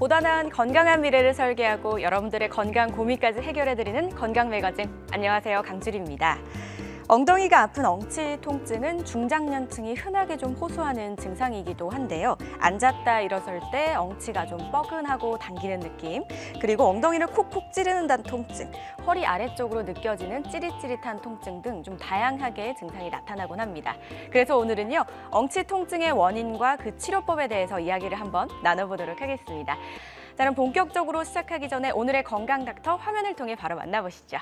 보다 나은 건강한 미래를 설계하고 여러분들의 건강 고민까지 해결해드리는 건강 매거진. 안녕하세요, 강주리입니다. 엉덩이가 아픈 엉치 통증은 중장년층이 흔하게 좀 호소하는 증상이기도 한데요. 앉았다 일어설 때 엉치가 좀 뻐근하고 당기는 느낌, 그리고 엉덩이를 콕콕 찌르는 듯한 통증, 허리 아래쪽으로 느껴지는 찌릿찌릿한 통증 등 좀 다양하게 증상이 나타나곤 합니다. 그래서 오늘은요, 엉치 통증의 원인과 그 치료법에 대해서 이야기를 한번 나눠보도록 하겠습니다. 자, 그럼 본격적으로 시작하기 전에 오늘의 건강 닥터 화면을 통해 바로 만나보시죠.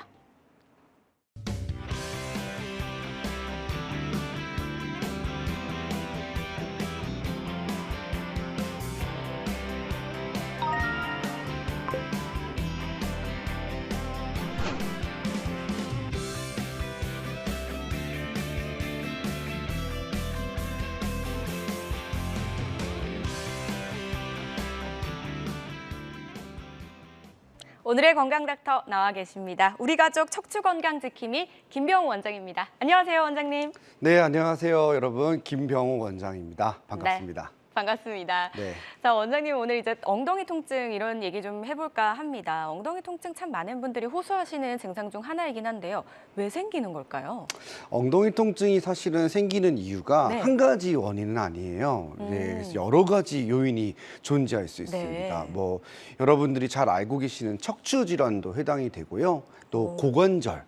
오늘의 건강 닥터 나와 계십니다. 우리 가족 척추 건강 지킴이 김병욱 원장입니다. 안녕하세요, 원장님. 네, 안녕하세요, 여러분. 김병욱 원장입니다. 반갑습니다. 네, 반갑습니다. 네. 자, 원장님 오늘 이제 엉덩이 통증 이런 얘기 좀 해볼까 합니다. 엉덩이 통증 참 많은 분들이 호소하시는 증상 중 하나이긴 한데요. 왜 생기는 걸까요? 엉덩이 통증이 사실은 생기는 이유가 네. 한 가지 원인은 아니에요. 네, 그래서 여러 가지 요인이 존재할 수 있습니다. 네. 뭐 여러분들이 잘 알고 계시는 척추 질환도 해당이 되고요. 또 고관절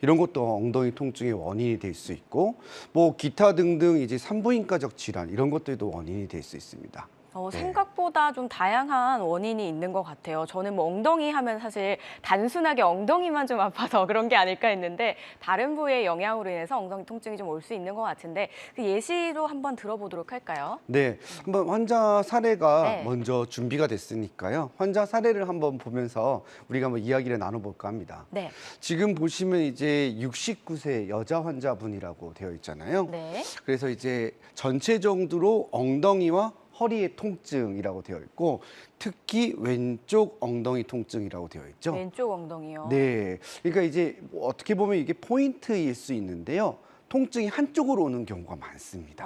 이런 것도 엉덩이 통증의 원인이 될 수 있고, 뭐 기타 등등 이제 산부인과적 질환 이런 것들도 원인이 될 수 있습니다. 네. 생각보다 좀 다양한 원인이 있는 것 같아요. 저는 뭐 엉덩이 하면 사실 단순하게 엉덩이만 좀 아파서 그런 게 아닐까 했는데 다른 부위의 영향으로 인해서 엉덩이 통증이 좀 올 수 있는 것 같은데 그 예시로 한번 들어보도록 할까요? 네, 한번 환자 사례가 네. 먼저 준비가 됐으니까요. 환자 사례를 한번 보면서 우리가 한번 이야기를 나눠볼까 합니다. 네. 지금 보시면 이제 69세 여자 환자분이라고 되어 있잖아요. 네. 그래서 이제 전체적으로 엉덩이와 허리의 통증이라고 되어 있고, 특히 왼쪽 엉덩이 통증이라고 되어 있죠. 왼쪽 엉덩이요. 네, 그러니까 이제 어떻게 보면 이게 포인트일 수 있는데요. 통증이 한쪽으로 오는 경우가 많습니다.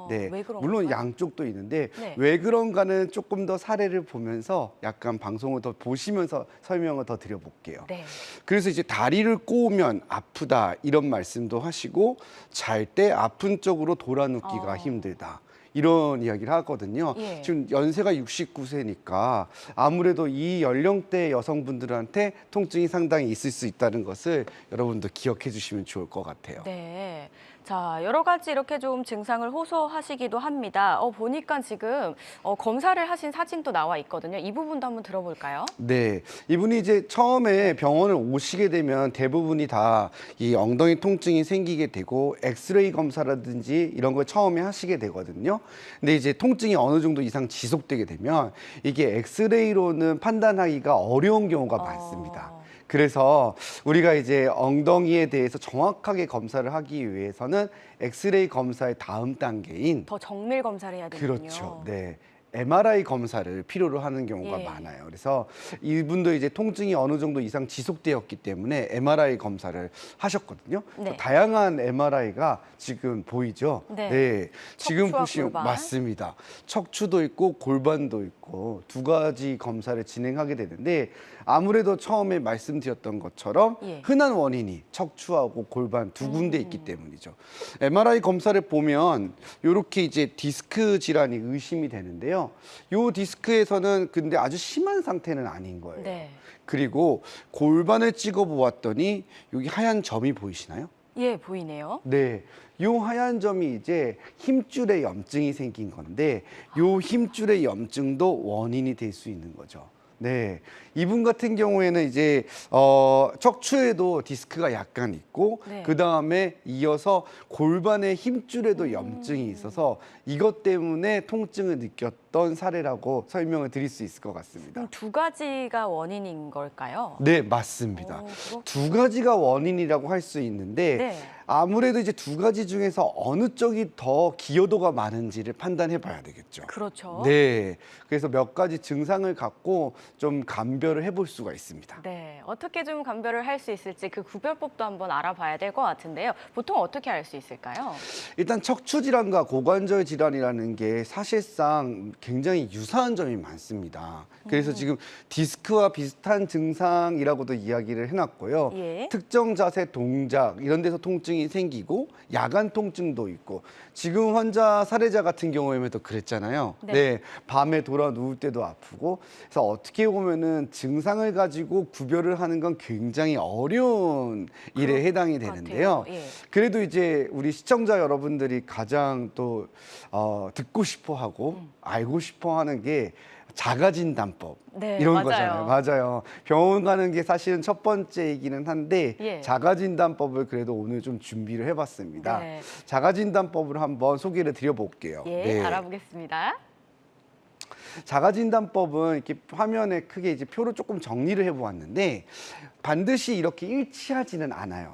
네, 왜 그런가요? 물론 양쪽도 있는데 네. 왜 그런가는 조금 더 사례를 보면서 약간 방송을 더 보시면서 설명을 더 드려볼게요. 네. 그래서 이제 다리를 꼬우면 아프다 이런 말씀도 하시고, 잘 때 아픈 쪽으로 돌아눕기가 힘들다. 이런 이야기를 하거든요. 예. 지금 연세가 69세니까 아무래도 이 연령대 여성분들한테 통증이 상당히 있을 수 있다는 것을 여러분도 기억해 주시면 좋을 것 같아요. 네. 자, 여러 가지 이렇게 좀 증상을 호소하시기도 합니다. 보니까 지금 검사를 하신 사진도 나와 있거든요. 이 부분도 한번 들어볼까요? 네, 이분이 이제 처음에 병원을 오시게 되면 대부분이 다 이 엉덩이 통증이 생기게 되고 엑스레이 검사라든지 이런 걸 처음에 하시게 되거든요. 근데 이제 통증이 어느 정도 이상 지속되게 되면 이게 엑스레이로는 판단하기가 어려운 경우가 많습니다. 그래서 우리가 이제 엉덩이에 대해서 정확하게 검사를 하기 위해서는 엑스레이 검사의 다음 단계인 더 정밀 검사를 해야 되군요. 그렇죠. 네. MRI 검사를 필요로 하는 경우가 예. 많아요. 그래서 이분도 이제 통증이 어느 정도 이상 지속되었기 때문에 MRI 검사를 하셨거든요. 네. 다양한 MRI가 지금 보이죠. 네. 지금 척추와 보시면 골반. 맞습니다. 척추도 있고 골반도 있고 두 가지 검사를 진행하게 되는데, 아무래도 처음에 말씀드렸던 것처럼 예. 흔한 원인이 척추하고 골반 두 군데 있기 때문이죠. MRI 검사를 보면 이렇게 이제 디스크 질환이 의심이 되는데요. 요 디스크에서는 근데 아주 심한 상태는 아닌 거예요. 네. 그리고 골반을 찍어 보았더니 여기 하얀 점이 보이시나요? 예, 보이네요. 네. 요 하얀 점이 이제 힘줄에 염증이 생긴 건데, 요 힘줄의 염증도 원인이 될 수 있는 거죠. 네, 이분 같은 경우에는 이제 척추에도 디스크가 약간 있고, 네. 그 다음에 이어서 골반의 힘줄에도 염증이 있어서 이것 때문에 통증을 느꼈던 사례라고 설명을 드릴 수 있을 것 같습니다. 그럼 두 가지가 원인인 걸까요? 네, 맞습니다. 두 가지가 원인이라고 할 수 있는데, 네. 아무래도 이제 두 가지 중에서 어느 쪽이 더 기여도가 많은지를 판단해 봐야 되겠죠. 그렇죠. 네, 그래서 몇 가지 증상을 갖고 좀 감별을 해볼 수가 있습니다. 네, 어떻게 좀 감별을 할 수 있을지 그 구별법도 한번 알아봐야 될 것 같은데요. 보통 어떻게 알 수 있을까요? 일단 척추 질환과 고관절 질환이라는 게 사실상 굉장히 유사한 점이 많습니다. 그래서 지금 디스크와 비슷한 증상이라고도 이야기를 해놨고요. 예. 특정 자세, 동작 이런 데서 통증이 생기고 야간 통증도 있고 지금 환자 사례자 같은 경우에도 그랬잖아요. 네. 밤에 돌아 누울 때도 아프고 그래서 어떻게 보면은 증상을 가지고 구별을 하는 건 굉장히 어려운 일에 해당이 되는데요. 같아요. 예. 그래도 이제 우리 시청자 여러분들이 가장 또 듣고 싶어하고 알고 싶어하는 게 자가진단법 네, 이런 맞아요. 거잖아요. 맞아요. 병원 가는 게 사실은 첫 번째이기는 한데 예. 자가진단법을 그래도 오늘 좀 준비를 해봤습니다. 네. 자가진단법을 한번 소개를 드려볼게요. 예, 네. 알아보겠습니다. 자가진단법은 이렇게 화면에 크게 이제 표로 조금 정리를 해보았는데 반드시 이렇게 일치하지는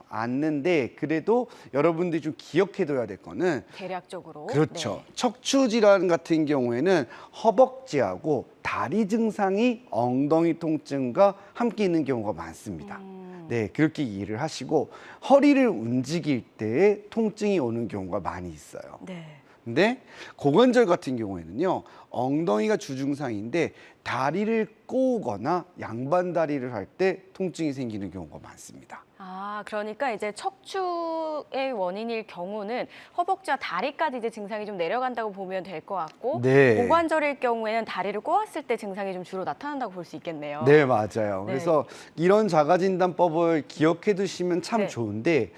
않는데 그래도 여러분들이 좀 기억해둬야 될 거는 대략적으로. 그렇죠. 네. 척추 질환 같은 경우에는 허벅지하고 다리 증상이 엉덩이 통증과 함께 있는 경우가 많습니다. 네, 그렇게 이해를 하시고 허리를 움직일 때 통증이 오는 경우가 많이 있어요. 네. 근데 고관절 같은 경우에는요, 엉덩이가 주증상인데 다리를 꼬거나 양반 다리를 할 때 통증이 생기는 경우가 많습니다. 아, 그러니까 이제 척추의 원인일 경우는 허벅지와 다리까지 이제 증상이 좀 내려간다고 보면 될 것 같고, 네. 고관절일 경우에는 다리를 꼬았을 때 증상이 좀 주로 나타난다고 볼 수 있겠네요. 네, 맞아요. 네. 그래서 이런 자가진단법을 기억해 두시면 참 네. 좋은데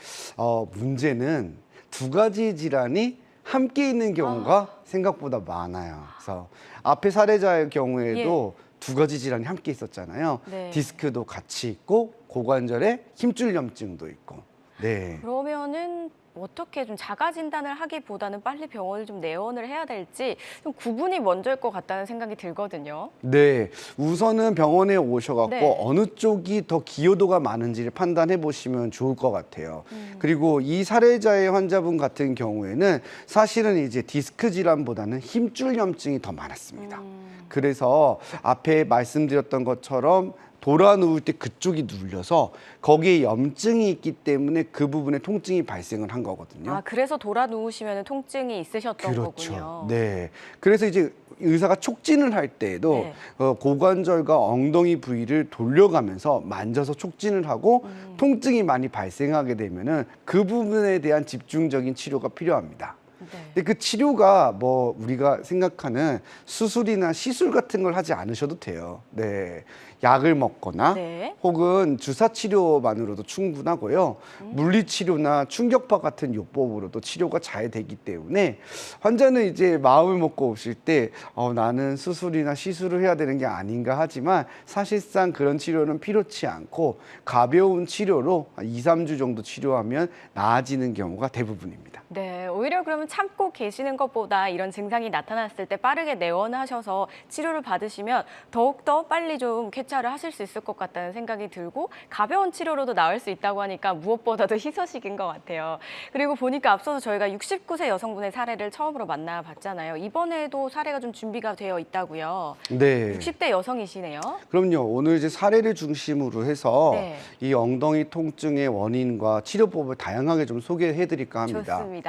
문제는 두 가지 질환이 함께 있는 경우가 생각보다 많아요. 그래서 앞에 사례자의 경우에도 두 가지 질환이 함께 있었잖아요. 네. 디스크도 같이 있고 고관절에 힘줄염증도 있고. 네. 그러면은 어떻게 좀 자가 진단을 하기보다는 빨리 병원을 좀 내원을 해야 될지 좀 구분이 먼저일 것 같다는 생각이 들거든요. 네, 우선은 병원에 오셔갖고 네. 어느 쪽이 더 기여도가 많은지를 판단해 보시면 좋을 것 같아요. 그리고 이 사례자의 환자분 같은 경우에는 사실은 이제 디스크 질환보다는 힘줄염증이 더 많았습니다. 그래서 앞에 말씀드렸던 것처럼 돌아 누울 때 그쪽이 눌려서 거기에 염증이 있기 때문에 그 부분에 통증이 발생을 한 거거든요. 아, 그래서 돌아 누우시면 통증이 있으셨던 그렇죠. 거군요. 네. 그래서 이제 의사가 촉진을 할 때에도 네. 고관절과 엉덩이 부위를 돌려가면서 만져서 촉진을 하고 통증이 많이 발생하게 되면은 그 부분에 대한 집중적인 치료가 필요합니다. 네. 근데 그 치료가 뭐 우리가 생각하는 수술이나 시술 같은 걸 하지 않으셔도 돼요. 네. 약을 먹거나 네. 혹은 주사 치료만으로도 충분하고요. 물리 치료나 충격파 같은 요법으로도 치료가 잘 되기 때문에 환자는 이제 마음을 먹고 오실 때 나는 수술이나 시술을 해야 되는 게 아닌가 하지만 사실상 그런 치료는 필요치 않고 가벼운 치료로 한 2, 3주 정도 치료하면 나아지는 경우가 대부분입니다. 네, 오히려 그러면 참고 계시는 것보다 이런 증상이 나타났을 때 빠르게 내원하셔서 치료를 받으시면 더욱더 빨리 좀 쾌차를 하실 수 있을 것 같다는 생각이 들고 가벼운 치료로도 나을 수 있다고 하니까 무엇보다도 희소식인 것 같아요. 그리고 보니까 앞서서 저희가 69세 여성분의 사례를 처음으로 만나봤잖아요. 이번에도 사례가 좀 준비가 되어 있다고요. 네. 60대 여성이시네요. 그럼요. 오늘 이제 사례를 중심으로 해서 네. 이 엉덩이 통증의 원인과 치료법을 다양하게 좀 소개해 드릴까 합니다. 좋습니다.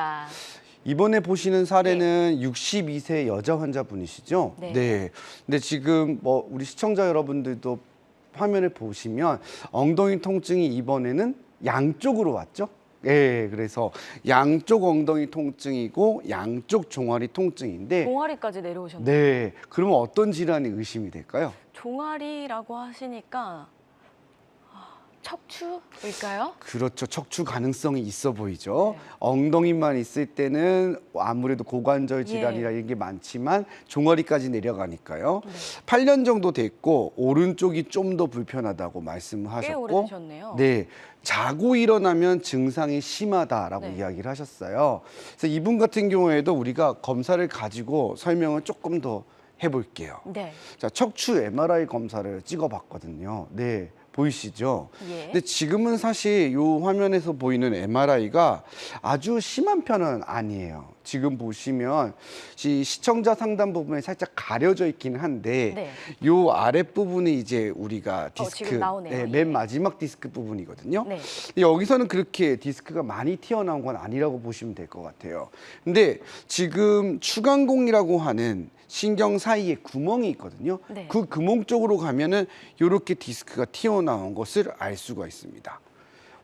이번에 보시는 사례는 62세 여자 환자분이시죠? 네. 근데 지금 뭐 우리 시청자 여러분들도 화면을 보시면 엉덩이 통증이 이번에는 양쪽으로 왔죠? 예, 그래서 양쪽 엉덩이 통증이고 양쪽 종아리 통증인데 종아리까지 내려오셨네요. 네, 그러면 어떤 질환이 의심이 될까요? 종아리라고 하시니까 척추일까요? 그렇죠. 척추 가능성이 있어 보이죠. 네. 엉덩이만 있을 때는 아무래도 고관절 질환이나 이런 게 많지만 종아리까지 내려가니까요. 8년 정도 됐고 오른쪽이 좀 더 불편하다고 꽤 말씀하셨고 오래되셨네요. 네. 자고 일어나면 증상이 심하다라고 네. 이야기를 하셨어요. 그래서 이분 같은 경우에도 우리가 검사를 가지고 설명을 조금 더 해볼게요. 네. 자, 척추 MRI 검사를 찍어봤거든요. 네, 보이시죠? 예. 근데 지금은 사실 이 화면에서 보이는 MRI가 아주 심한 편은 아니에요. 지금 보시면 시청자 상단 부분에 살짝 가려져 있긴 한데 네. 요 아랫부분이 이제 우리가 디스크, 지금 나오네요. 예. 맨 마지막 디스크 부분이거든요. 네. 여기서는 그렇게 디스크가 많이 튀어나온 건 아니라고 보시면 될 것 같아요. 근데 지금 추간공이라고 하는 신경 사이에 구멍이 있거든요. 네. 그 구멍 쪽으로 가면은 이렇게 디스크가 튀어나온 것을 알 수가 있습니다.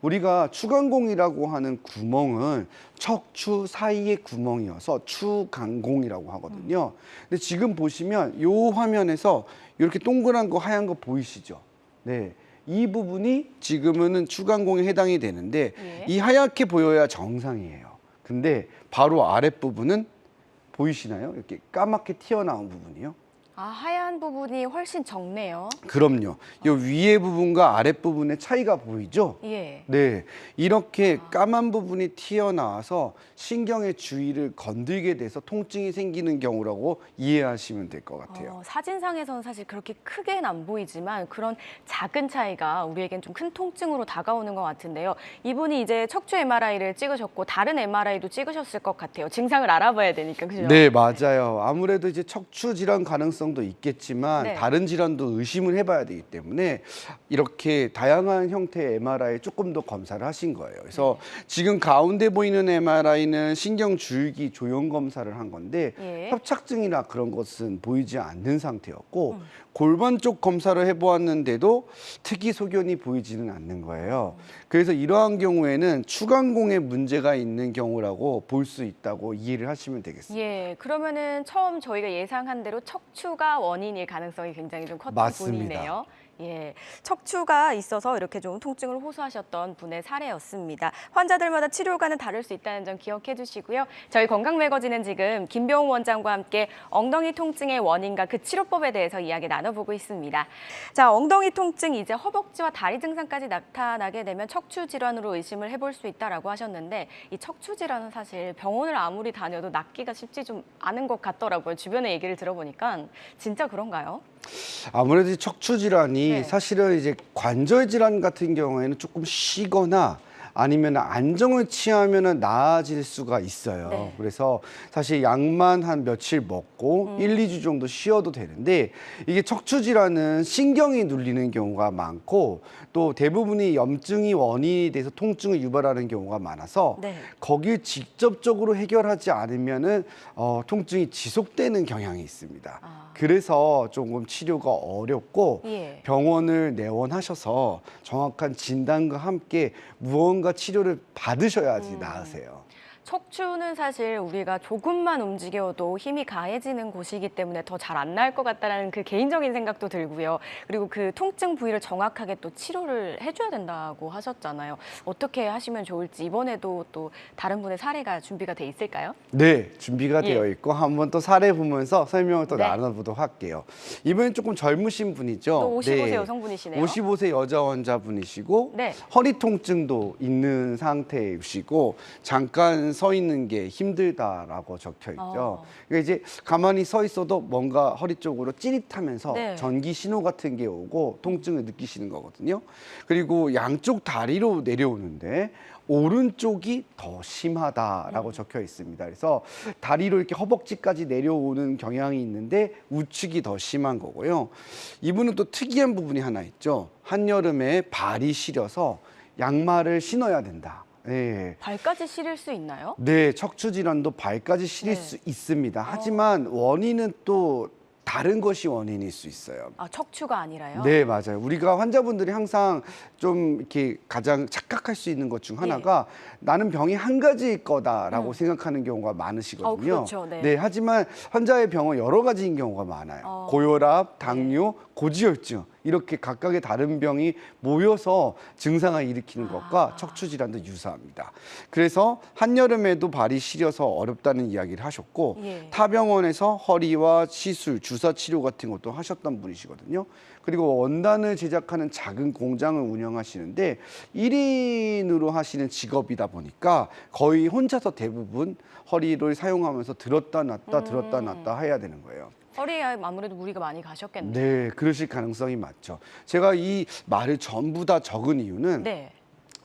우리가 추간공이라고 하는 구멍은 척추 사이의 구멍이어서 추간공이라고 하거든요. 근데 지금 보시면 이 화면에서 이렇게 동그란 거 하얀 거 보이시죠? 네. 이 부분이 지금은 추간공에 해당이 되는데 예. 이 하얗게 보여야 정상이에요. 근데 바로 아랫부분은 보이시나요? 이렇게 까맣게 튀어나온 부분이요. 아, 하얀 부분이 훨씬 적네요. 그럼요. 이 위에 부분과 아랫 부분의 차이가 보이죠? 예. 네, 이렇게 까만 부분이 튀어나와서 신경의 주위를 건들게 돼서 통증이 생기는 경우라고 이해하시면 될 것 같아요. 사진상에서는 사실 그렇게 크게는 안 보이지만 그런 작은 차이가 우리에겐 좀 큰 통증으로 다가오는 것 같은데요. 이분이 이제 척추 MRI를 찍으셨고 다른 MRI도 찍으셨을 것 같아요. 증상을 알아봐야 되니까, 그죠? 네, 맞아요. 아무래도 이제 척추 질환 가능성도 있겠지만 네. 다른 질환도 의심을 해봐야 되기 때문에 이렇게 다양한 형태의 MRI 조금 더 검사를 하신 거예요. 그래서 지금 가운데 보이는 MRI는 신경줄기 조형 검사를 한 건데 예. 협착증이나 그런 것은 보이지 않는 상태였고 골반 쪽 검사를 해보았는데도 특이 소견이 보이지는 않는 거예요. 그래서 이러한 경우에는 추간공에 문제가 있는 경우라고 볼 수 있다고 이해를 하시면 되겠습니다. 예, 그러면은 처음 저희가 예상한 대로 척추가 원인일 가능성이 굉장히 좀 컸던 맞습니다. 분이네요. 예, 척추가 있어서 이렇게 좀 통증을 호소하셨던 분의 사례였습니다. 환자들마다 치료가는 다를 수 있다는 점 기억해 주시고요. 저희 건강매거진은 지금 김병우 원장과 함께 엉덩이 통증의 원인과 그 치료법에 대해서 이야기 나눠보고 있습니다. 자, 엉덩이 통증 이제 허벅지와 다리 증상까지 나타나게 되면 척추 질환으로 의심을 해볼 수 있다라고 하셨는데 이 척추 질환은 사실 병원을 아무리 다녀도 낫기가 쉽지 좀 않은 것 같더라고요. 주변의 얘기를 들어보니까 진짜 그런가요? 아무래도 척추 질환이 네. 사실은 이제 관절 질환 같은 경우에는 조금 쉬거나 아니면 안정을 취하면 나아질 수가 있어요. 네. 그래서 사실 약만 한 며칠 먹고 1, 2주 정도 쉬어도 되는데 이게 척추 질환은 신경이 눌리는 경우가 많고 또 대부분이 염증이 원인이 돼서 통증을 유발하는 경우가 많아서 네. 거길 직접적으로 해결하지 않으면은 통증이 지속되는 경향이 있습니다. 아. 그래서 조금 치료가 어렵고 예. 병원을 내원하셔서 정확한 진단과 함께 무언가 치료를 받으셔야지 나으세요. 척추는 사실 우리가 조금만 움직여도 힘이 가해지는 곳이기 때문에 더 잘 안 나을 것 같다는 그 개인적인 생각도 들고요. 그리고 그 통증 부위를 정확하게 또 치료를 해줘야 된다고 하셨잖아요. 어떻게 하시면 좋을지 이번에도 또 다른 분의 사례가 준비가 돼 있을까요? 네, 준비가 예. 되어 있고 한번 또 사례 보면서 설명을 또 네. 나눠보도록 할게요. 이번엔 조금 젊으신 분이죠. 또 55세 네. 여성분이시네요. 55세 여자 환자분이시고 네. 허리 통증도 있는 상태이시고 잠깐 서 있는 게 힘들다라고 적혀 있죠. 그러니까 이제 가만히 서 있어도 뭔가 허리 쪽으로 찌릿하면서 네. 전기 신호 같은 게 오고 통증을 느끼시는 거거든요. 그리고 양쪽 다리로 내려오는데 오른쪽이 더 심하다라고 적혀 있습니다. 그래서 다리로 이렇게 허벅지까지 내려오는 경향이 있는데 우측이 더 심한 거고요. 이분은 또 특이한 부분이 하나 있죠. 한여름에 발이 시려서 양말을 신어야 된다. 네. 발까지 시릴 수 있나요? 네, 척추 질환도 발까지 시릴 네. 수 있습니다. 하지만 원인은 또 다른 것이 원인일 수 있어요. 아, 척추가 아니라요? 네, 맞아요. 우리가 환자분들이 항상 좀 이렇게 가장 착각할 수 있는 것 중 하나가 나는 병이 한 가지일 거다라고 생각하는 경우가 많으시거든요. 그렇죠. 네. 하지만 환자의 병은 여러 가지인 경우가 많아요. 고혈압, 당뇨, 고지혈증 이렇게 각각의 다른 병이 모여서 증상을 일으키는 것과 척추 질환도 유사합니다. 그래서 한여름에도 발이 시려서 어렵다는 이야기를 하셨고 예. 타 병원에서 허리와 시술, 주사 치료 같은 것도 하셨던 분이시거든요. 그리고 원단을 제작하는 작은 공장을 운영하시는데 1인으로 하시는 직업이다 보니까 거의 혼자서 대부분 허리를 사용하면서 들었다 놨다 들었다 놨다 해야 되는 거예요. 허리에 아무래도 무리가 많이 가셨겠네요. 네, 그러실 가능성이 많죠. 제가 이 말을 전부 다 적은 이유는 네.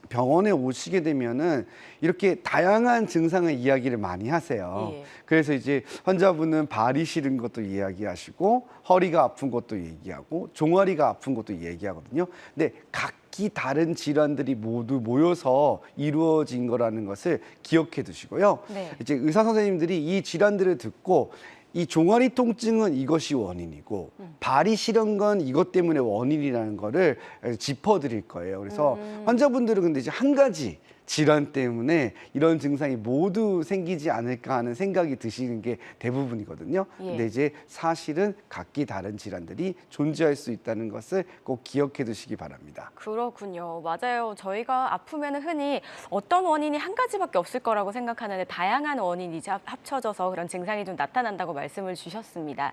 병원에 오시게 되면은 이렇게 다양한 증상을 이야기를 많이 하세요. 예. 그래서 이제 환자분은 발이 시린 것도 이야기하시고 허리가 아픈 것도 얘기하고 종아리가 아픈 것도 얘기하거든요. 근데 각기 다른 질환들이 모두 모여서 이루어진 거라는 것을 기억해 두시고요. 네. 이제 의사 선생님들이 이 질환들을 듣고 이 종아리 통증은 이것이 원인이고 발이 시린 건 이것 때문에 원인이라는 거를 짚어드릴 거예요. 그래서 환자분들은 근데 이제 한 가지 질환 때문에 이런 증상이 모두 생기지 않을까 하는 생각이 드시는 게 대부분이거든요. 예. 근데 이제 사실은 각기 다른 질환들이 존재할 수 있다는 것을 꼭 기억해 두시기 바랍니다. 그렇군요. 맞아요. 저희가 아프면 흔히 어떤 원인이 한 가지밖에 없을 거라고 생각하는데 다양한 원인이 합쳐져서 그런 증상이 좀 나타난다고 말씀을 주셨습니다.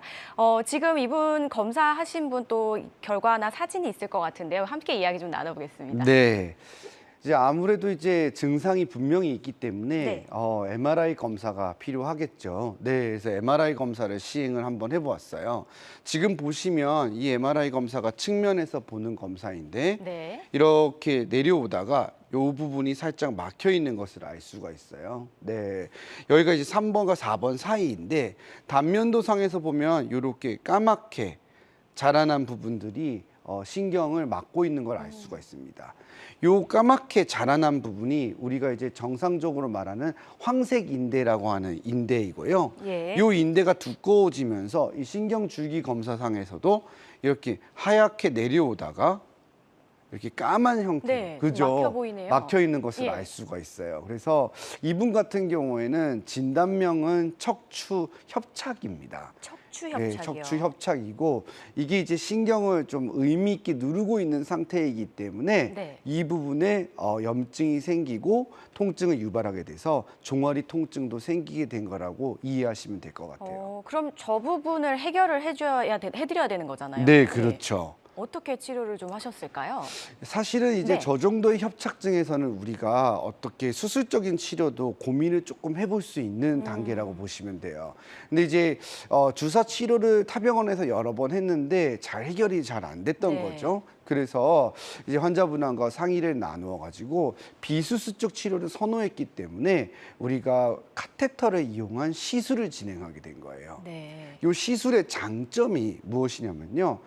지금 이분 검사하신 분 또 결과나 사진이 있을 것 같은데요. 함께 이야기 좀 나눠보겠습니다. 네. 이제 아무래도 이제 증상이 분명히 있기 때문에 네. MRI 검사가 필요하겠죠. 네, 그래서 MRI 검사를 시행을 한번 해보았어요. 지금 보시면 이 MRI 검사가 측면에서 보는 검사인데 네. 이렇게 내려오다가 이 부분이 살짝 막혀 있는 것을 알 수가 있어요. 네, 여기가 이제 3번과 4번 사이인데 단면도상에서 보면 이렇게 까맣게 자라난 부분들이 신경을 막고 있는 걸 알 수가 있습니다. 요 까맣게 자라난 부분이 우리가 이제 정상적으로 말하는 황색 인대라고 하는 인대이고요. 예. 요 인대가 두꺼워지면서 이 신경줄기 검사상에서도 이렇게 하얗게 내려오다가 이렇게 까만 형태, 네, 그죠? 막혀 보이네요. 막혀 있는 것을 예. 알 수가 있어요. 그래서 이분 같은 경우에는 진단명은 척추 협착입니다. 척추 네, 협착이요. 척추 협착이고 이게 이제 신경을 좀 의미 있게 누르고 있는 상태이기 때문에 네. 이 부분에 염증이 생기고 통증을 유발하게 돼서 종아리 통증도 생기게 된 거라고 이해하시면 될 것 같아요. 그럼 저 부분을 해결을 해드려야 되는 거잖아요. 네, 그렇죠. 어떻게 치료를 좀 하셨을까요? 사실은 이제 네. 저 정도의 협착증에서는 우리가 어떻게 수술적인 치료도 고민을 조금 해볼 수 있는 단계라고 보시면 돼요. 근데 이제 주사 치료를 타병원에서 여러 번 했는데 잘 해결이 잘 안 됐던 네. 거죠. 그래서 이제 환자분과 상의를 나누어 가지고 비수술적 치료를 선호했기 때문에 우리가 카테터를 이용한 시술을 진행하게 된 거예요. 네. 이 시술의 장점이 무엇이냐면요.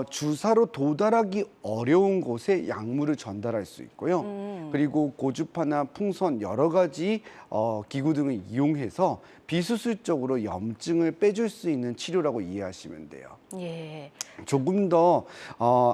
주사로 도달하기 어려운 곳에 약물을 전달할 수 있고요. 그리고 고주파나 풍선 여러 가지 기구 등을 이용해서 비수술적으로 염증을 빼줄 수 있는 치료라고 이해하시면 돼요. 예. 조금 더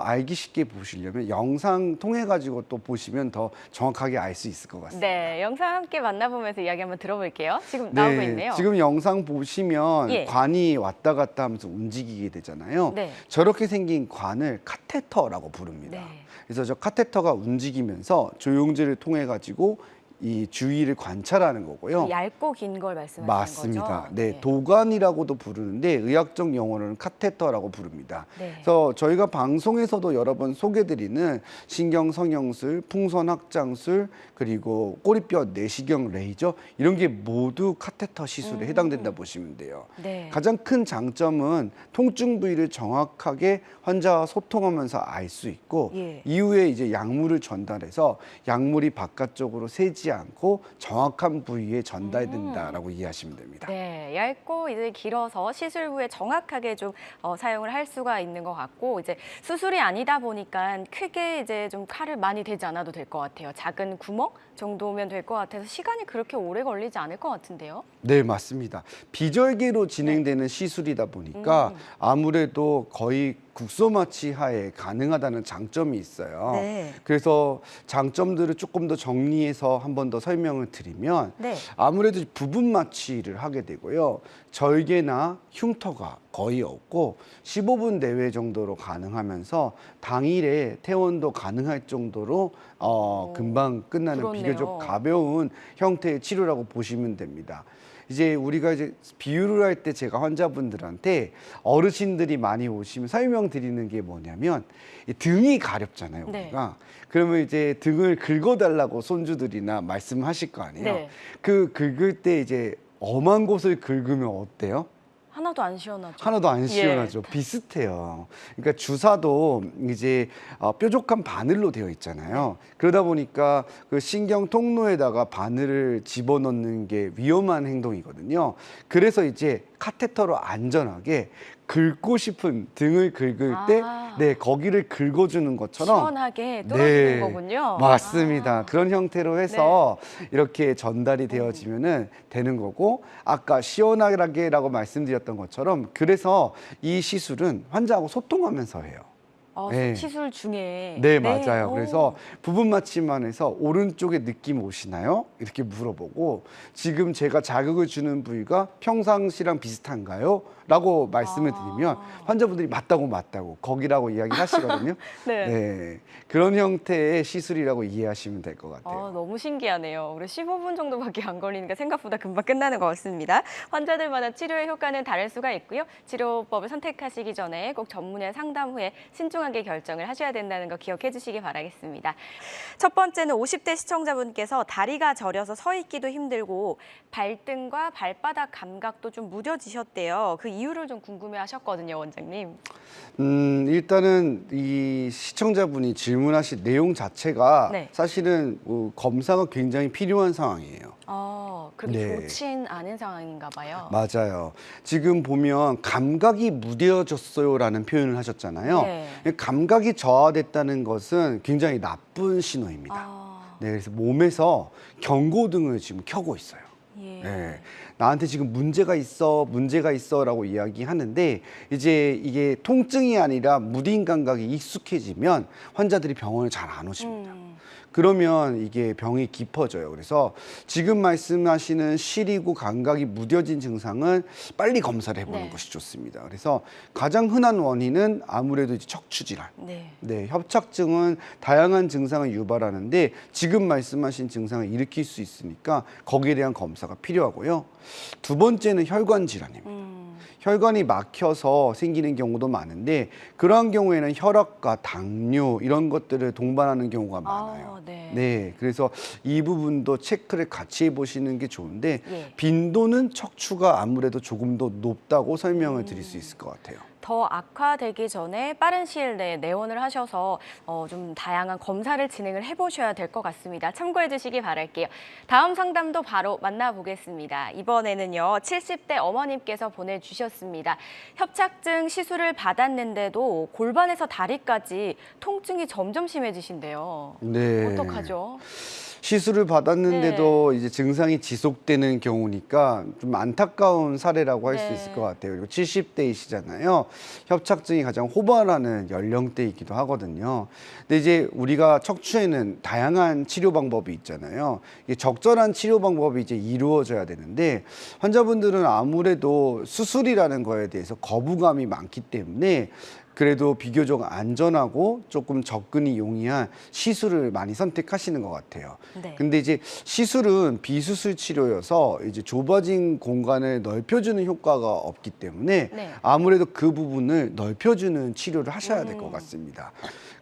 알기 쉽게 보시려면 영상 통해 가지고 또 보시면 더 정확하게 알 수 있을 것 같습니다. 네, 영상 함께 만나보면서 이야기 한번 들어볼게요. 지금 나오고 있네요. 지금 영상 보시면 예. 관이 왔다 갔다 하면서 움직이게 되잖아요. 네. 저렇게 생긴 관을 카테터라고 부릅니다. 네. 그래서 저 카테터가 움직이면서 조영제를 통해 가지고 이 주위를 관찰하는 거고요. 얇고 긴 걸 말씀하시는 맞습니다. 거죠? 네, 도관이라고도 부르는데 의학적 용어로는 카테터라고 부릅니다. 네. 그래서 저희가 방송에서도 여러 번 소개드리는 신경 성형술, 풍선 확장술, 그리고 꼬리뼈 내시경 레이저 이런 게 모두 카테터 시술에 해당된다 보시면 돼요. 네. 가장 큰 장점은 통증 부위를 정확하게 환자와 소통하면서 알 수 있고 예. 이후에 이제 약물을 전달해서 약물이 바깥쪽으로 새지 않고 정확한 부위에 전달된다라고 이해하시면 됩니다. 네, 얇고 이제 길어서 시술 후에 정확하게 좀 사용을 할 수가 있는 것 같고 이제 수술이 아니다 보니까 크게 이제 좀 칼을 많이 대지 않아도 될 것 같아요. 작은 구멍 정도면 될 것 같아서 시간이 그렇게 오래 걸리지 않을 것 같은데요. 네, 맞습니다. 비절개로 진행되는 시술이다 보니까 아무래도 거의 국소마취 하에 가능하다는 장점이 있어요. 네. 그래서 장점들을 조금 더 정리해서 한 번 더 설명을 드리면 네. 아무래도 부분 마취를 하게 되고요. 절개나 흉터가 거의 없고 15분 내외 정도로 가능하면서 당일에 퇴원도 가능할 정도로 금방 끝나는 그렇네요. 비교적 가벼운 형태의 치료라고 보시면 됩니다. 이제 우리가 이제 비유를 할 때 제가 환자분들한테 어르신들이 많이 오시면 설명드리는 게 뭐냐면 이 등이 가렵잖아요, 네. 우리가. 그러면 이제 등을 긁어달라고 손주들이나 말씀하실 거 아니에요. 네. 그 긁을 때 이제 엄한 곳을 긁으면 어때요? 하나도 안 시원하죠. 하나도 안 시원하죠. 비슷해요. 그러니까 주사도 이제 뾰족한 바늘로 되어 있잖아요. 그러다 보니까 그 신경 통로에다가 바늘을 집어넣는 게 위험한 행동이거든요. 그래서 이제 카테터로 안전하게 긁고 싶은 등을 긁을 때 네, 거기를 긁어주는 것처럼 시원하게 뚫어주는 네, 거군요. 맞습니다. 그런 형태로 해서 이렇게 전달이 되어지면은 되는 거고, 아까 시원하게라고 말씀드렸던 것처럼 그래서 이 시술은 환자하고 소통하면서 해요. 네. 시술 중에. 네, 맞아요. 오. 그래서 부분 마취만해서 오른쪽에 느낌 오시나요? 이렇게 물어보고, 지금 제가 자극을 주는 부위가 평상시랑 비슷한가요? 라고 말씀을 드리면 환자분들이 맞다고 거기라고 이야기하시거든요. 네. 네, 그런 형태의 시술이라고 이해하시면 될 것 같아요. 너무 신기하네요. 우리 15분 정도밖에 안 걸리니까 생각보다 금방 끝나는 것 같습니다. 환자들마다 치료의 효과는 다를 수가 있고요. 치료법을 선택하시기 전에 꼭 전문의 상담 후에 신중하게 결정을 하셔야 된다는 거 기억해 주시기 바라겠습니다. 첫 번째는 50대 시청자분께서 다리가 저려서 서 있기도 힘들고 발등과 발바닥 감각도 좀 무뎌지셨대요. 그 이유를 좀 궁금해하셨거든요, 원장님. 일단은 이 시청자분이 질문하신 내용 자체가 네. 사실은 검사가 굉장히 필요한 상황이에요. 그렇게 네. 좋진 않은 상황인가 봐요. 맞아요. 지금 보면 감각이 무뎌졌어요라는 표현을 하셨잖아요. 네. 감각이 저하됐다는 것은 굉장히 나쁜 신호입니다. 네, 그래서 몸에서 경고등을 지금 켜고 있어요. 예. 네, 나한테 지금 문제가 있어라고 이야기하는데, 이제 이게 통증이 아니라 무딘 감각이 익숙해지면 환자들이 병원을 잘 안 오십니다. 그러면 이게 병이 깊어져요. 그래서 지금 말씀하시는 시리고 감각이 무뎌진 증상은 빨리 검사를 해보는 것이 좋습니다. 그래서 가장 흔한 원인은 아무래도 이제 척추 질환. 네, 협착증은 다양한 증상을 유발하는데 지금 말씀하신 증상을 일으킬 수 있으니까 거기에 대한 검사가 필요하고요. 두 번째는 혈관 질환입니다. 혈관이 막혀서 생기는 경우도 많은데, 그러한 경우에는 혈압과 당뇨 이런 것들을 동반하는 경우가 많아요. 네, 그래서 이 부분도 체크를 같이 해보시는 게 좋은데, 빈도는 척추가 아무래도 조금 더 높다고 설명을 드릴 수 있을 것 같아요. 더 악화되기 전에 빠른 시일 내에 내원을 하셔서 좀 다양한 검사를 진행을 해보셔야 될 것 같습니다. 참고해 주시기 바랄게요. 다음 상담도 바로 만나보겠습니다. 이번에는요, 70대 어머님께서 보내주셨습니다. 협착증 시술을 받았는데도 골반에서 다리까지 통증이 점점 심해지신대요. 네. 어떡하죠? 시술을 받았는데도 이제 증상이 지속되는 경우니까 좀 안타까운 사례라고 할 수 있을 것 같아요. 그리고 70대이시잖아요. 협착증이 가장 호발하는 연령대이기도 하거든요. 근데 이제 우리가 척추에는 다양한 치료 방법이 있잖아요. 이게 적절한 치료 방법이 이제 이루어져야 되는데, 환자분들은 아무래도 수술이라는 거에 대해서 거부감이 많기 때문에 그래도 비교적 안전하고 조금 접근이 용이한 시술을 많이 선택하시는 것 같아요. 근데 이제 시술은 비수술 치료여서 이제 좁아진 공간을 넓혀주는 효과가 없기 때문에 아무래도 그 부분을 넓혀주는 치료를 하셔야 될 것 같습니다.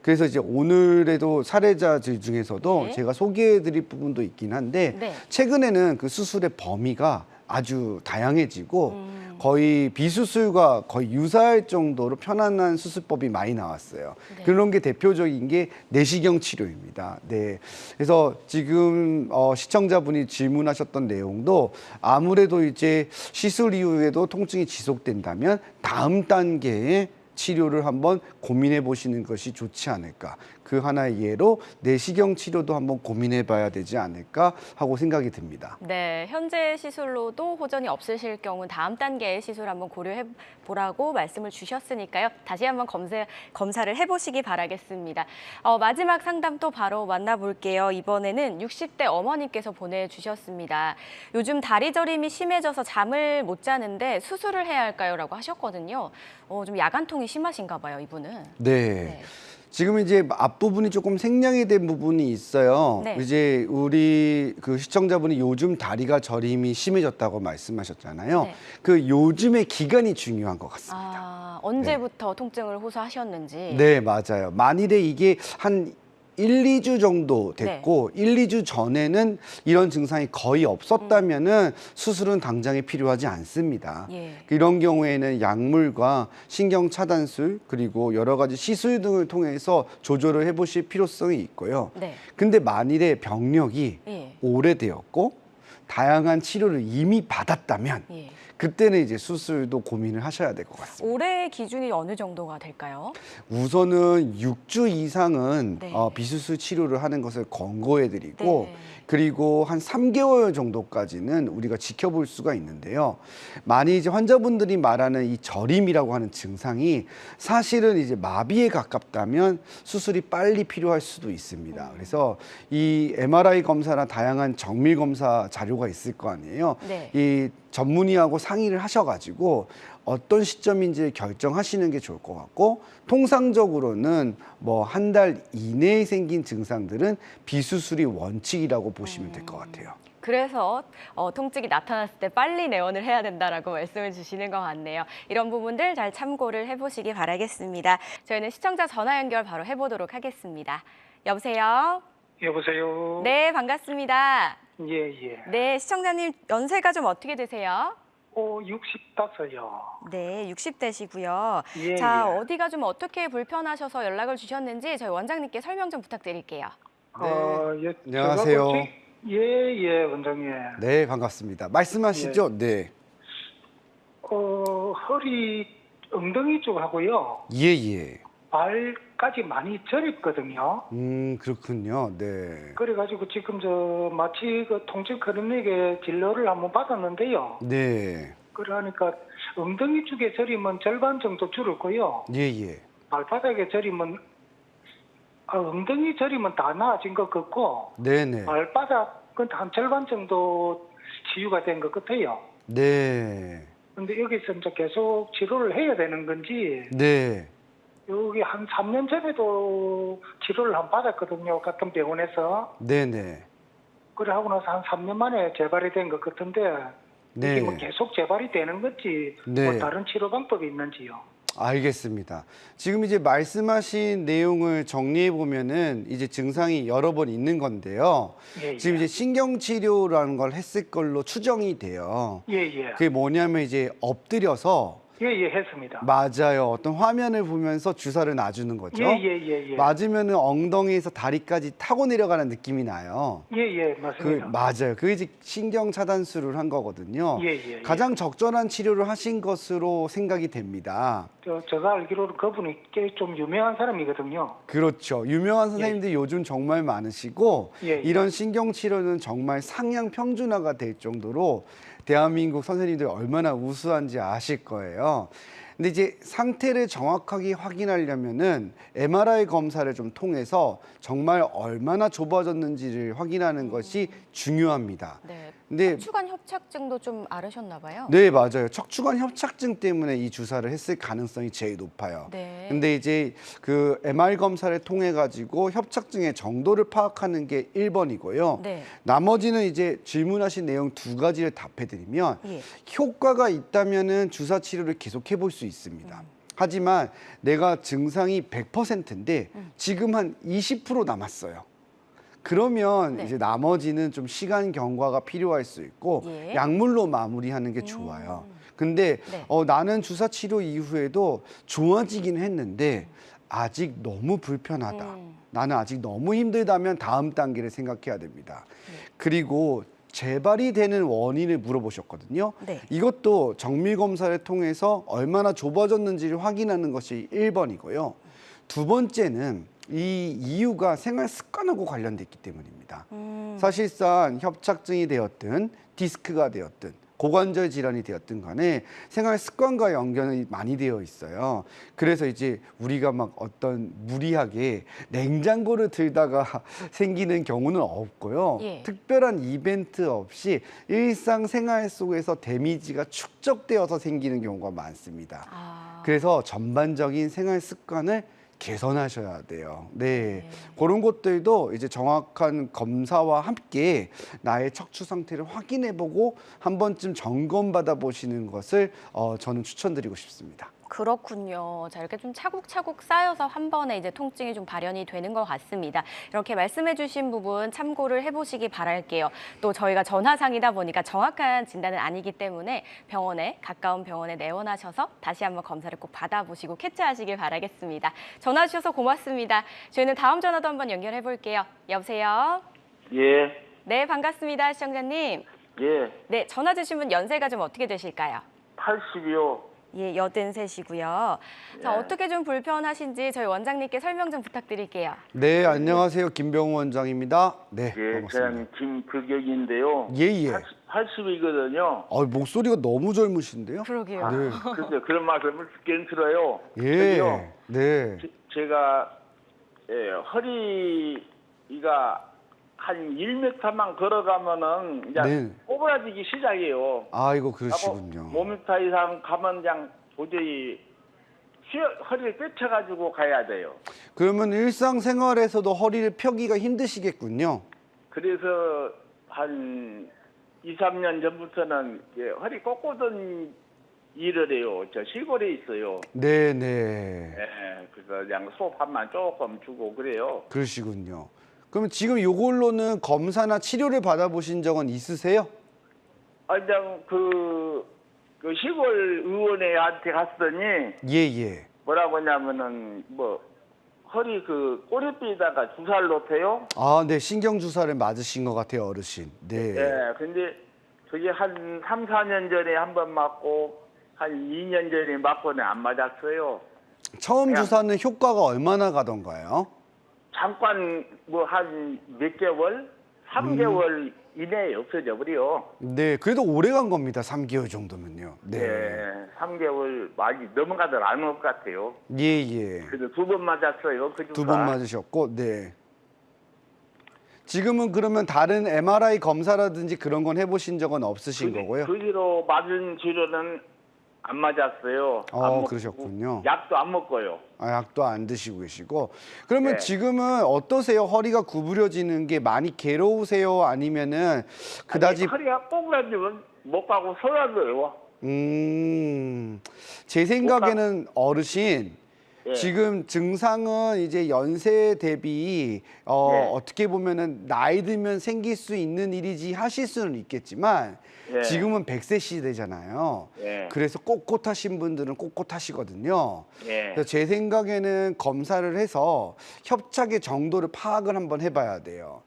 그래서 이제 오늘에도 사례자들 중에서도 제가 소개해드릴 부분도 있긴 한데, 최근에는 그 수술의 범위가 아주 다양해지고 거의 비수술과 거의 유사할 정도로 편안한 수술법이 많이 나왔어요. 그런 게 대표적인 게 내시경 치료입니다. 네, 그래서 지금 시청자분이 질문하셨던 내용도 아무래도 이제 시술 이후에도 통증이 지속된다면 다음 단계의 치료를 한번 고민해 보시는 것이 좋지 않을까. 그 하나의 예로 내시경 치료도 한번 고민해 봐야 되지 않을까 하고 생각이 듭니다. 네, 현재 시술로도 호전이 없으실 경우 다음 단계의 시술 한번 고려해 보라고 말씀을 주셨으니까요. 다시 한번 검사를 해보시기 바라겠습니다. 마지막 상담 또 바로 만나볼게요. 이번에는 60대 어머님께서 보내주셨습니다. 요즘 다리 저림이 심해져서 잠을 못 자는데 수술을 해야 할까요? 라고 하셨거든요. 좀 야간통이 심하신가 봐요, 이분은. 네. 지금 이제 앞부분이 조금 생략이 된 부분이 있어요. 이제 우리 그 시청자분이 요즘 다리가 저림이 심해졌다고 말씀하셨잖아요. 그 요즘의 기간이 중요한 것 같습니다. 언제부터 통증을 호소하셨는지. 네, 맞아요. 만일에 이게 한 1, 2주 정도 됐고 1, 2주 전에는 이런 증상이 거의 없었다면은 수술은 당장에 필요하지 않습니다. 예. 이런 경우에는 약물과 신경 차단술 그리고 여러 가지 시술 등을 통해서 조절을 해보실 필요성이 있고요. 네. 근데 만일에 병력이 예. 오래되었고 다양한 치료를 이미 받았다면 예. 그때는 이제 수술도 고민을 하셔야 될 것 같습니다. 올해 기준이 어느 정도가 될까요? 우선은 6주 이상은 네. 비수술 치료를 하는 것을 권고해드리고 네. 그리고 한 3개월 정도까지는 우리가 지켜볼 수가 있는데요. 많이 이제 환자분들이 말하는 이 저림이라고 하는 증상이 사실은 이제 마비에 가깝다면 수술이 빨리 필요할 수도 있습니다. 그래서 이 MRI 검사나 다양한 정밀 검사 자료가 있을 거 아니에요. 네. 이 전문의하고 상의를 하셔가지고 어떤 시점인지 결정하시는 게 좋을 것 같고 통상적으로는 뭐 한 달 이내에 생긴 증상들은 비수술이 원칙이라고 보시면 될 것 같아요. 그래서 통증이 나타났을 때 빨리 내원을 해야 된다라고 말씀을 주시는 것 같네요. 이런 부분들 잘 참고를 해보시기 바라겠습니다. 저희는 시청자 전화 연결 바로 해보도록 하겠습니다. 여보세요? 여보세요. 네, 반갑습니다. 예. 네, 시청자님 연세가 좀 어떻게 되세요? 65요. 네, 60대시고요. 예, 자, 예. 어디가 좀 어떻게 불편하셔서 연락을 주셨는지 저희 원장님께 설명 좀 부탁드릴게요. 예, 안녕하세요. 예, 원장님. 네, 반갑습니다. 말씀하시죠? 네. 허리, 엉덩이 쪽하고요. 예. 발까지 많이 저렸거든요. 그렇군요. 네. 그래가지고 지금 마치 그 통증 클리닉에 진료를 한번 받았는데요. 네. 그러니까 엉덩이 쪽에 저리면 절반 정도 줄었고요. 예. 발바닥에 저리면 엉덩이 저리면 다 나아진 것 같고 네네. 발바닥은 한 절반 정도 치유가 된 것 같아요. 네. 근데 여기서 이제 계속 치료를 해야 되는 건지 네. 여기 한 3년 전에도 치료를 한 받았거든요. 같은 병원에서. 네네. 그래 하고 나서 한 3년 만에 재발이 된 것 같은데 네. 이게 뭐 계속 재발이 되는 건지 네. 뭐 다른 치료 방법이 있는지요. 알겠습니다. 지금 이제 말씀하신 내용을 정리해 보면은 이제 증상이 여러 번 있는 건데요. 예. 지금 이제 신경치료라는 걸 했을 걸로 추정이 돼요. 예. 그게 뭐냐면 이제 엎드려서 했습니다. 맞아요. 어떤 화면을 보면서 주사를 놔주는 거죠. 예. 맞으면은 엉덩이에서 다리까지 타고 내려가는 느낌이 나요. 맞습니다. 맞아요. 그게 이제 신경 차단술을 한 거거든요. 예. 가장 적절한 치료를 하신 것으로 생각이 됩니다. 제가 알기로는 그분이 꽤 좀 유명한 사람이거든요. 그렇죠. 유명한 선생님들이 요즘 정말 많으시고 예. 이런 신경 치료는 정말 상향 평준화가 될 정도로 대한민국 선생님들이 얼마나 우수한지 아실 거예요. 근데 이제 상태를 정확하게 확인하려면은 MRI 검사를 좀 통해서 정말 얼마나 좁아졌는지를 확인하는 것이 중요합니다. 네. 근데 척추관 협착증도 좀 앓으셨나 봐요. 네, 맞아요. 척추관 협착증 때문에 이 주사를 했을 가능성이 제일 높아요. 네. 근데 이제 그 MR 검사를 통해 가지고 협착증의 정도를 파악하는 게 1번이고요. 네. 나머지는 이제 질문하신 내용 두 가지를 답해 드리면 예. 효과가 있다면은 주사 치료를 계속해 볼 수 있습니다. 하지만 내가 증상이 100%인데 지금 한 20% 남았어요. 그러면 네. 이제 나머지는 좀 시간 경과가 필요할 수 있고 예. 약물로 마무리하는 게 좋아요. 근데 네. 나는 주사 치료 이후에도 좋아지긴 했는데 아직 너무 불편하다. 나는 아직 너무 힘들다면 다음 단계를 생각해야 됩니다. 그리고 재발이 되는 원인을 물어보셨거든요. 네. 이것도 정밀 검사를 통해서 얼마나 좁아졌는지를 확인하는 것이 1번이고요. 두 번째는 이 이유가 생활 습관하고 관련돼 있기 때문입니다. 사실상 협착증이 되었든 디스크가 되었든 고관절 질환이 되었든 간에 생활 습관과 연관이 많이 되어 있어요. 그래서 이제 우리가 막 어떤 무리하게 냉장고를 들다가 생기는 경우는 없고요. 예. 특별한 이벤트 없이 일상생활 속에서 데미지가 축적되어서 생기는 경우가 많습니다. 그래서 전반적인 생활 습관을 개선하셔야 돼요. 네. 그런 것들도 이제 정확한 검사와 함께 나의 척추 상태를 확인해보고 한 번쯤 점검받아 보시는 것을 저는 추천드리고 싶습니다. 그렇군요. 자, 이렇게 좀 차곡차곡 쌓여서 한 번에 이제 통증이 좀 발현이 되는 것 같습니다. 이렇게 말씀해주신 부분 참고를 해보시기 바랄게요. 또 저희가 전화상이다 보니까 정확한 진단은 아니기 때문에 가까운 병원에 내원하셔서 다시 한번 검사를 꼭 받아보시고 캐치하시길 바라겠습니다. 전화 주셔서 고맙습니다. 저희는 다음 전화도 한번 연결해 볼게요. 여보세요? 예, 네, 반갑습니다. 시청자님. 예, 네, 전화 주신 분 연세가 좀 어떻게 되실까요? 80이요. 예, 83이고요. 자, 어떻게 좀 불편하신지 저희 원장님께 설명 좀 부탁드릴게요. 네, 안녕하세요. 김병우 원장입니다. 네, 예, 반갑습니다. 저는 김극혁인데요. 예, 예. 80이거든요. 목소리가 너무 젊으신데요? 그러게요. 네. 그래서 그런 말씀을 듣긴 들어요. 예, 저기요, 네. 제가 허리가 한 1m만 걸어가면은 이제 네. 꼬부라지기 시작해요. 아이고, 그러시군요. 5m 이상 가면 그냥 도저히 허리를 꿰쳐가지고 가야 돼요. 그러면 일상생활에서도 허리를 펴기가 힘드시겠군요. 그래서 한 2, 3년 전부터는 허리 꺾고던 일을 해요. 저 시골에 있어요. 네, 네. 예, 그래서 그냥 소파만 조금 주고 그래요. 그러시군요. 그러면 지금 이걸로는 검사나 치료를 받아보신 적은 있으세요? 그냥 그 시골 의원회한테 갔더니 예, 예. 뭐라고 하냐면은 뭐 허리 그 꼬리뼈에다가 주사를 놓대요. 아, 네. 신경주사를 맞으신 것 같아요, 어르신. 네. 예, 근데 그게 한 3, 4년 전에 한 번 맞고 한 2년 전에 맞고는 안 맞았어요. 처음 그냥- 주사는 효과가 얼마나 가던가요? 잠깐 뭐 한 몇 개월, 3개월 이내에 없어져 버려. 네, 그래도 오래 간 겁니다. 3개월 정도면요. 네. 예, 3개월 많이 넘어가들 않을 것 같아요. 예, 예. 그래도 2번 맞았어요. 그 주사. 2번 맞으셨고, 네. 지금은 그러면 다른 MRI 검사라든지 그런 건 해보신 적은 없으신 거고요? 그 뒤로 맞은 치료는 안 맞았어요. 안 먹고, 그러셨군요. 약도 안 먹고요. 약도 안 드시고 계시고. 그러면 네. 지금은 어떠세요? 허리가 구부려지는 게 많이 괴로우세요? 아니면은 그다지 허리가 꼬부라지면 못 가고 서라져요. 제 생각에는 어르신 예. 지금 증상은 이제 연세 대비 예. 어떻게 보면은 나이 들면 생길 수 있는 일이지 하실 수는 있겠지만 예. 지금은 100세 시대잖아요. 예. 그래서 꼿꼿하신 분들은 꼿꼿하시거든요. 예. 그래서 제 생각에는 검사를 해서 협착의 정도를 파악을 한번 해봐야 돼요.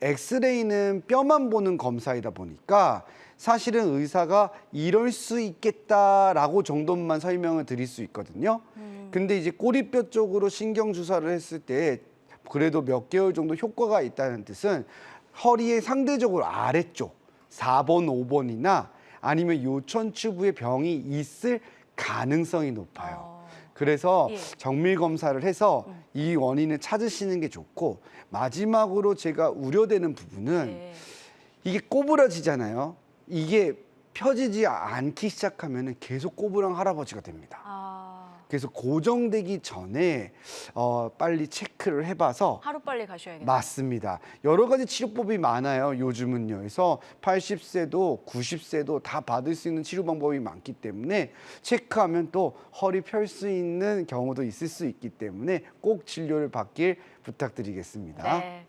엑스레이는 뼈만 보는 검사이다 보니까 사실은 의사가 이럴 수 있겠다라고 정도만 설명을 드릴 수 있거든요. 근데 이제 꼬리뼈 쪽으로 신경 주사를 했을 때 그래도 몇 개월 정도 효과가 있다는 뜻은 허리의 상대적으로 아래쪽 4번, 5번이나 아니면 요천추부에 병이 있을 가능성이 높아요. 그래서 예. 정밀 검사를 해서 이 원인을 찾으시는 게 좋고, 마지막으로 제가 우려되는 부분은 네. 이게 꼬부라지잖아요. 이게 펴지지 않기 시작하면 계속 꼬부랑 할아버지가 됩니다. 그래서 고정되기 전에 빨리 체크를 해봐서 하루빨리 가셔야겠네요. 맞습니다. 여러 가지 치료법이 많아요. 요즘은요. 그래서 80세도 90세도 다 받을 수 있는 치료 방법이 많기 때문에 체크하면 또 허리 펼 수 있는 경우도 있을 수 있기 때문에 꼭 진료를 받길 부탁드리겠습니다. 네.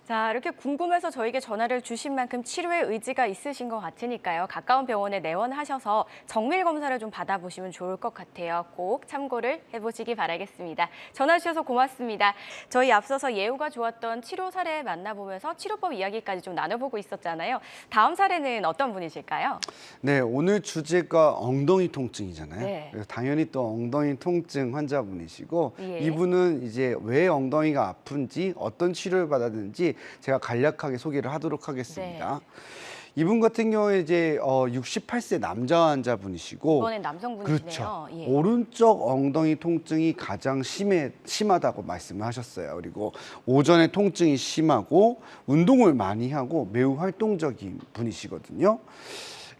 자, 이렇게 궁금해서 저에게 전화를 주신 만큼 치료에 의지가 있으신 것 같으니까요. 가까운 병원에 내원하셔서 정밀 검사를 좀 받아보시면 좋을 것 같아요. 꼭 참고를 해보시기 바라겠습니다. 전화 주셔서 고맙습니다. 저희 앞서서 예후가 좋았던 치료 사례 만나보면서 치료법 이야기까지 좀 나눠보고 있었잖아요. 다음 사례는 어떤 분이실까요? 네, 오늘 주제가 엉덩이 통증이잖아요. 네. 그래서 당연히 또 엉덩이 통증 환자분이시고 예. 이분은 이제 왜 엉덩이가 아픈지 어떤 치료를 받았는지 제가 간략하게 소개를 하도록 하겠습니다. 이분 같은 경우에 이제 68세 남자 환자분이시고 이번엔 남성분이시네요. 그렇죠. 예. 오른쪽 엉덩이 통증이 가장 심하다고 말씀을 하셨어요. 그리고 오전에 통증이 심하고 운동을 많이 하고 매우 활동적인 분이시거든요.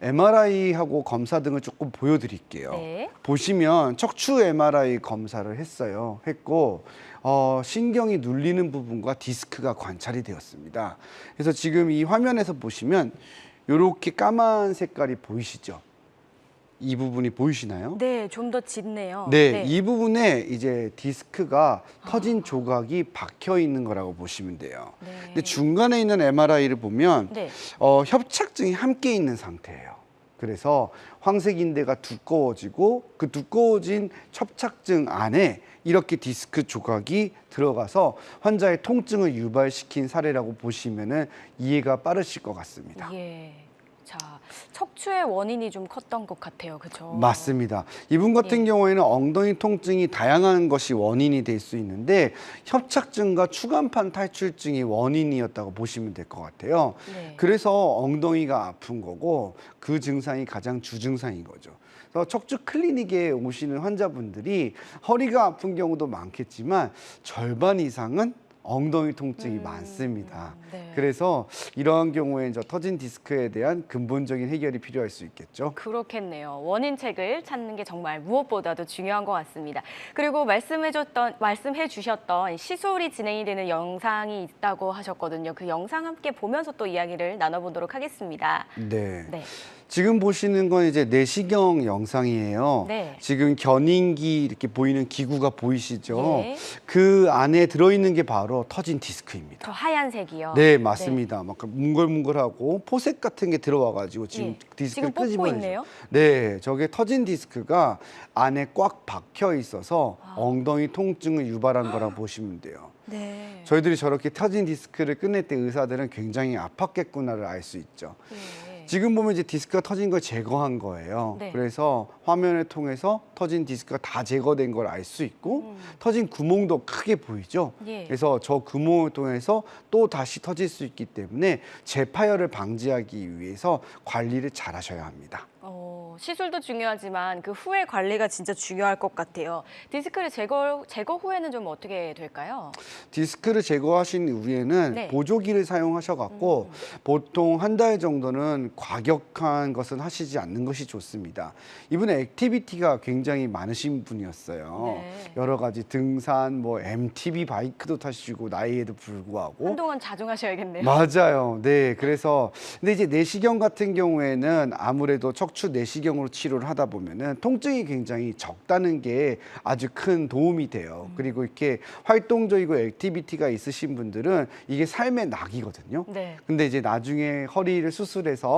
MRI하고 검사 등을 조금 보여드릴게요. 네. 보시면 척추 MRI 검사를 했고 신경이 눌리는 부분과 디스크가 관찰이 되었습니다. 그래서 지금 이 화면에서 보시면 이렇게 까만 색깔이 보이시죠? 이 부분이 보이시나요? 네, 좀 더 짙네요. 네, 이 부분에 이제 디스크가 터진 조각이 박혀 있는 거라고 보시면 돼요. 네. 근데 중간에 있는 MRI를 보면 네. 협착증이 함께 있는 상태예요. 그래서 황색 인대가 두꺼워지고 그 두꺼워진 협착증 안에 이렇게 디스크 조각이 들어가서 환자의 통증을 유발시킨 사례라고 보시면은 이해가 빠르실 것 같습니다. 예. 자, 척추의 원인이 좀 컸던 것 같아요. 그죠? 맞습니다. 이분 같은 예. 경우에는 엉덩이 통증이 다양한 것이 원인이 될 수 있는데 협착증과 추간판 탈출증이 원인이었다고 보시면 될 것 같아요. 네. 그래서 엉덩이가 아픈 거고 그 증상이 가장 주증상인 거죠. 그래서 척추 클리닉에 오시는 환자분들이 허리가 아픈 경우도 많겠지만 절반 이상은 엉덩이 통증이 많습니다. 네. 그래서 이러한 경우에 이제 터진 디스크에 대한 근본적인 해결이 필요할 수 있겠죠. 그렇겠네요. 원인책을 찾는 게 정말 무엇보다도 중요한 것 같습니다. 그리고 말씀해 주셨던 시술이 진행이 되는 영상이 있다고 하셨거든요. 그 영상 함께 보면서 또 이야기를 나눠보도록 하겠습니다. 네. 네. 지금 보시는 건 이제 내시경 영상이에요. 네. 지금 견인기 이렇게 보이는 기구가 보이시죠? 네. 그 안에 들어있는 게 바로 터진 디스크입니다. 저 하얀색이요. 네, 맞습니다. 막 뭉글뭉글하고 포색 같은 게 들어와가지고 지금 예. 디스크를 지금 뽑고 끄집어내죠. 있네요. 네, 저게 터진 디스크가 안에 꽉 박혀 있어서 엉덩이 통증을 유발한 거라고 보시면 돼요. 네. 저희들이 저렇게 터진 디스크를 끝낼 때 의사들은 굉장히 아팠겠구나를 알 수 있죠. 예. 지금 보면 이제 디스크가 터진 걸 제거한 거예요. 네. 그래서 화면을 통해서 터진 디스크가 다 제거된 걸 알 수 있고 터진 구멍도 크게 보이죠. 예. 그래서 저 구멍을 통해서 또 다시 터질 수 있기 때문에 재파열을 방지하기 위해서 관리를 잘 하셔야 합니다. 시술도 중요하지만 그 후의 관리가 진짜 중요할 것 같아요. 디스크를 제거 후에는 좀 어떻게 될까요? 디스크를 제거하신 이후에는 네. 보조기를 사용하셔갖고 보통 한 달 정도는 과격한 것은 하시지 않는 것이 좋습니다. 이분은 액티비티가 굉장히 많으신 분이었어요. 네. 여러 가지 등산, 뭐 MTB 바이크도 타시고 나이에도 불구하고 한동안 자중하셔야겠네요. 맞아요. 네. 그래서 근데 이제 내시경 같은 경우에는 아무래도 척추 내시경으로 치료를 하다 보면은 통증이 굉장히 적다는 게 아주 큰 도움이 돼요. 그리고 이렇게 활동적이고 액티비티가 있으신 분들은 이게 삶의 낙이거든요. 네. 근데 이제 나중에 허리를 수술해서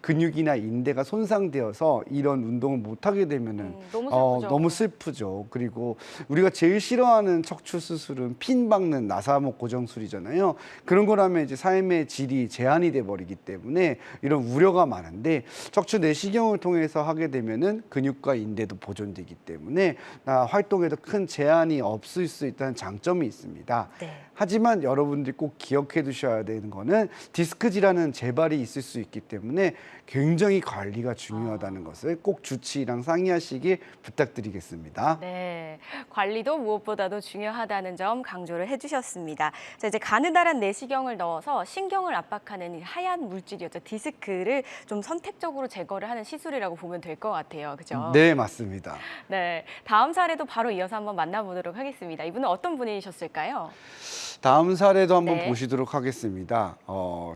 근육이나 인대가 손상되어서 이런 운동을 못 하게 되면은 너무 슬프죠. 너무 슬프죠. 그리고 우리가 제일 싫어하는 척추 수술은 핀 박는 나사목 고정술이잖아요. 그런 거라면 이제 삶의 질이 제한이 돼 버리기 때문에 이런 우려가 많은데 척추 내시경을 통해서 하게 되면은 근육과 인대도 보존되기 때문에 활동에도 큰 제한이 없을 수 있다는 장점이 있습니다. 네. 하지만 여러분들이 꼭 기억해 두셔야 되는 거는 디스크 질환은 재발이 있을 수 있기 때문에 굉장히 관리가 중요하다는 것을 꼭 주치의랑 상의하시길 부탁드리겠습니다. 네, 관리도 무엇보다도 중요하다는 점 강조를 해주셨습니다. 자, 이제 가느다란 내시경을 넣어서 신경을 압박하는 이 하얀 물질이었죠. 디스크를 좀 선택적으로 제거를 하는 시술이라고 보면 될 것 같아요. 그죠? 네, 맞습니다. 네, 다음 사례도 바로 이어서 한번 만나보도록 하겠습니다. 이분은 어떤 분이셨을까요? 다음 사례도 한번 네. 보시도록 하겠습니다.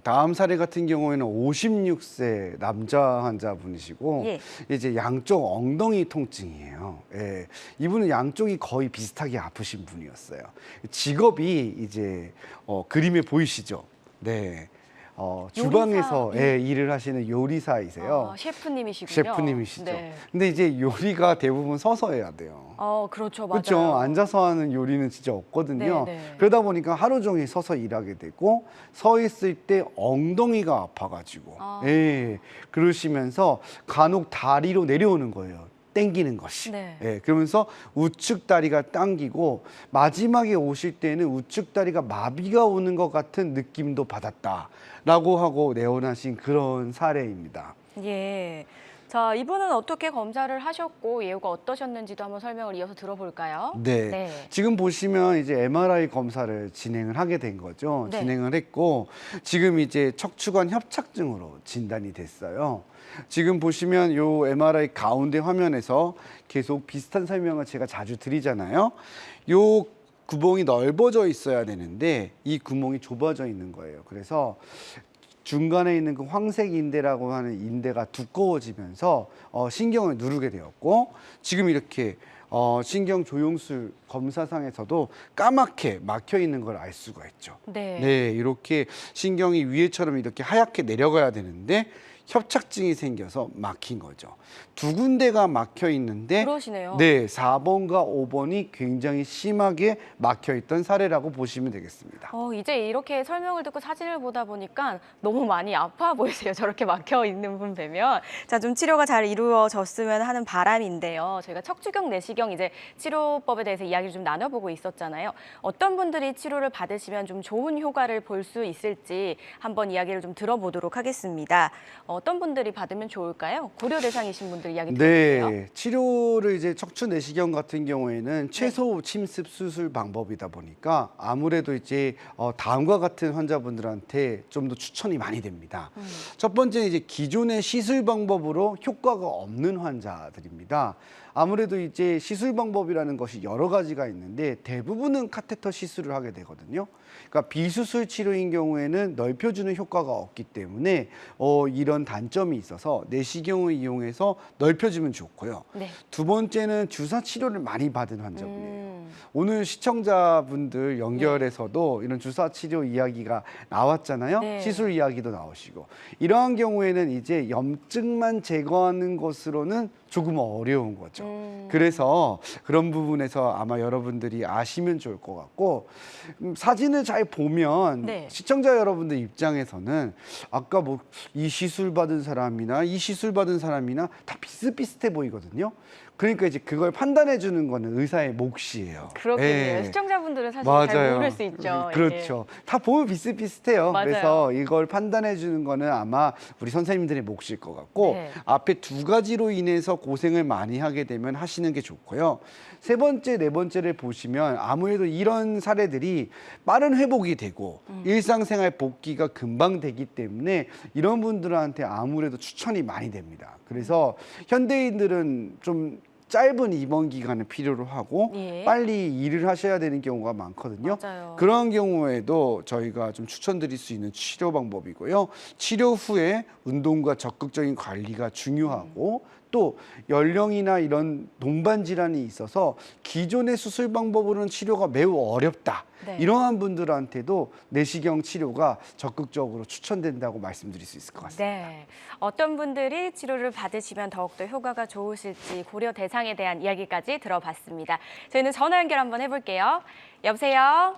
다음 사례 같은 경우에는 56세 남자 환자분이시고 예. 이제 양쪽 엉덩이 통증이에요. 예. 이분은 양쪽이 거의 비슷하게 아프신 분이었어요. 직업이 이제 그림에 보이시죠? 네. 주방에서 일을 하시는 요리사이세요. 셰프님이시군요. 셰프님이시죠. 네. 근데 이제 요리가 대부분 서서 해야 돼요. 그렇죠, 맞아요. 그렇죠. 앉아서 하는 요리는 진짜 없거든요. 네, 네. 그러다 보니까 하루 종일 서서 일하게 되고 서 있을 때 엉덩이가 아파가지고 그러시면서 간혹 다리로 내려오는 거예요. 땡기는 것이. 네. 예, 그러면서 우측 다리가 당기고 마지막에 오실 때는 우측 다리가 마비가 오는 것 같은 느낌도 받았다라고 하고 내원하신 그런 사례입니다. 예. 자, 이분은 어떻게 검사를 하셨고 예후가 어떠셨는지도 한번 설명을 이어서 들어볼까요? 네. 지금 보시면 이제 MRI 검사를 진행을 하게 된 거죠. 네. 진행을 했고 지금 이제 척추관 협착증으로 진단이 됐어요. 지금 보시면 요 MRI 가운데 화면에서 계속 비슷한 설명을 제가 자주 드리잖아요. 요 구멍이 넓어져 있어야 되는데 이 구멍이 좁아져 있는 거예요. 그래서 중간에 있는 그 황색 인대라고 하는 인대가 두꺼워지면서 신경을 누르게 되었고 지금 이렇게 신경 조영술 검사상에서도 까맣게 막혀 있는 걸 알 수가 있죠. 네. 네, 이렇게 신경이 위에처럼 이렇게 하얗게 내려가야 되는데 협착증이 생겨서 막힌 거죠. 두 군데가 막혀 있는데 그러시네요. 네, 4번과 5번이 굉장히 심하게 막혀 있던 사례라고 보시면 되겠습니다. 이제 이렇게 설명을 듣고 사진을 보다 보니까 너무 많이 아파 보이세요. 저렇게 막혀 있는 분 뵈면. 자, 좀 치료가 잘 이루어졌으면 하는 바람인데요. 저희가 척추경, 내시경 이제 치료법에 대해서 이야기를 좀 나눠보고 있었잖아요. 어떤 분들이 치료를 받으시면 좀 좋은 효과를 볼 수 있을지 한번 이야기를 좀 들어보도록 하겠습니다. 어떤 분들이 받으면 좋을까요? 고려 대상이신 분들 이야기 들어볼게요. 네, 치료를 이제 척추 내시경 같은 경우에는 최소 침습 수술 방법이다 보니까 아무래도 이제 다음과 같은 환자분들한테 좀 더 추천이 많이 됩니다. 첫 번째는 이제 기존의 시술 방법으로 효과가 없는 환자들입니다. 아무래도 이제 시술 방법이라는 것이 여러 가지가 있는데 대부분은 카테터 시술을 하게 되거든요. 그러니까 비수술 치료인 경우에는 넓혀주는 효과가 없기 때문에 이런 단점이 있어서 내시경을 이용해서 넓혀주면 좋고요. 네. 두 번째는 주사 치료를 많이 받은 환자분이에요. 오늘 시청자분들 연결해서도 이런 주사 치료 이야기가 나왔잖아요. 네. 시술 이야기도 나오시고 이러한 경우에는 이제 염증만 제거하는 것으로는 조금 어려운 거죠. 그래서 그런 부분에서 아마 여러분들이 아시면 좋을 것 같고 사진을 잘 보면 네. 시청자 여러분들 입장에서는 아까 뭐 이 시술 받은 사람이나 이 시술 받은 사람이나 다 비슷비슷해 보이거든요. 그러니까 이제 그걸 판단해 주는 거는 의사의 몫이에요. 그렇군요. 예. 시청자분들은 사실 잘 모를 수 있죠. 그렇죠. 다 보면 비슷비슷해요. 맞아요. 그래서 이걸 판단해 주는 거는 아마 우리 선생님들의 몫일 것 같고 네. 앞에 두 가지로 인해서 고생을 많이 하게 되면 하시는 게 좋고요. 세 번째, 네 번째를 보시면 아무래도 이런 사례들이 빠른 회복이 되고 일상생활 복귀가 금방 되기 때문에 이런 분들한테 아무래도 추천이 많이 됩니다. 그래서 현대인들은 좀 짧은 입원 기간을 필요로 하고 예. 빨리 일을 하셔야 되는 경우가 많거든요. 맞아요. 그런 경우에도 저희가 좀 추천드릴 수 있는 치료 방법이고요. 치료 후에 운동과 적극적인 관리가 중요하고 또 연령이나 이런 동반 질환이 있어서 기존의 수술 방법으로는 치료가 매우 어렵다. 네. 이러한 분들한테도 내시경 치료가 적극적으로 추천된다고 말씀드릴 수 있을 것 같습니다. 네. 어떤 분들이 치료를 받으시면 더욱더 효과가 좋으실지 고려 대상에 대한 이야기까지 들어봤습니다. 저희는 전화 연결 한번 해볼게요. 여보세요?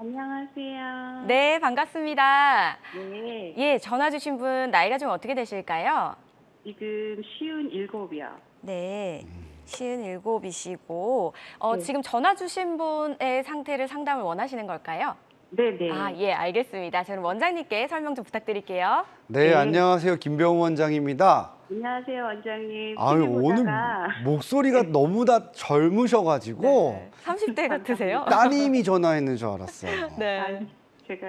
안녕하세요. 네, 반갑습니다. 네. 예, 전화 주신 분 나이가 좀 어떻게 되실까요? 지금 57이요. 네. 57이시고 네. 지금 전화 주신 분의 상태를 상담을 원하시는 걸까요? 네네. 아, 예, 알겠습니다. 저는 원장님께 설명 좀 부탁드릴게요. 네, 네. 안녕하세요. 김병우 원장입니다. 안녕하세요, 원장님. 아유, TV 오늘 보다가 목소리가 너무 다 젊으셔가지고 네. 30대 같으세요? 따님이 전화했는 줄 알았어요. 네. 아니, 제가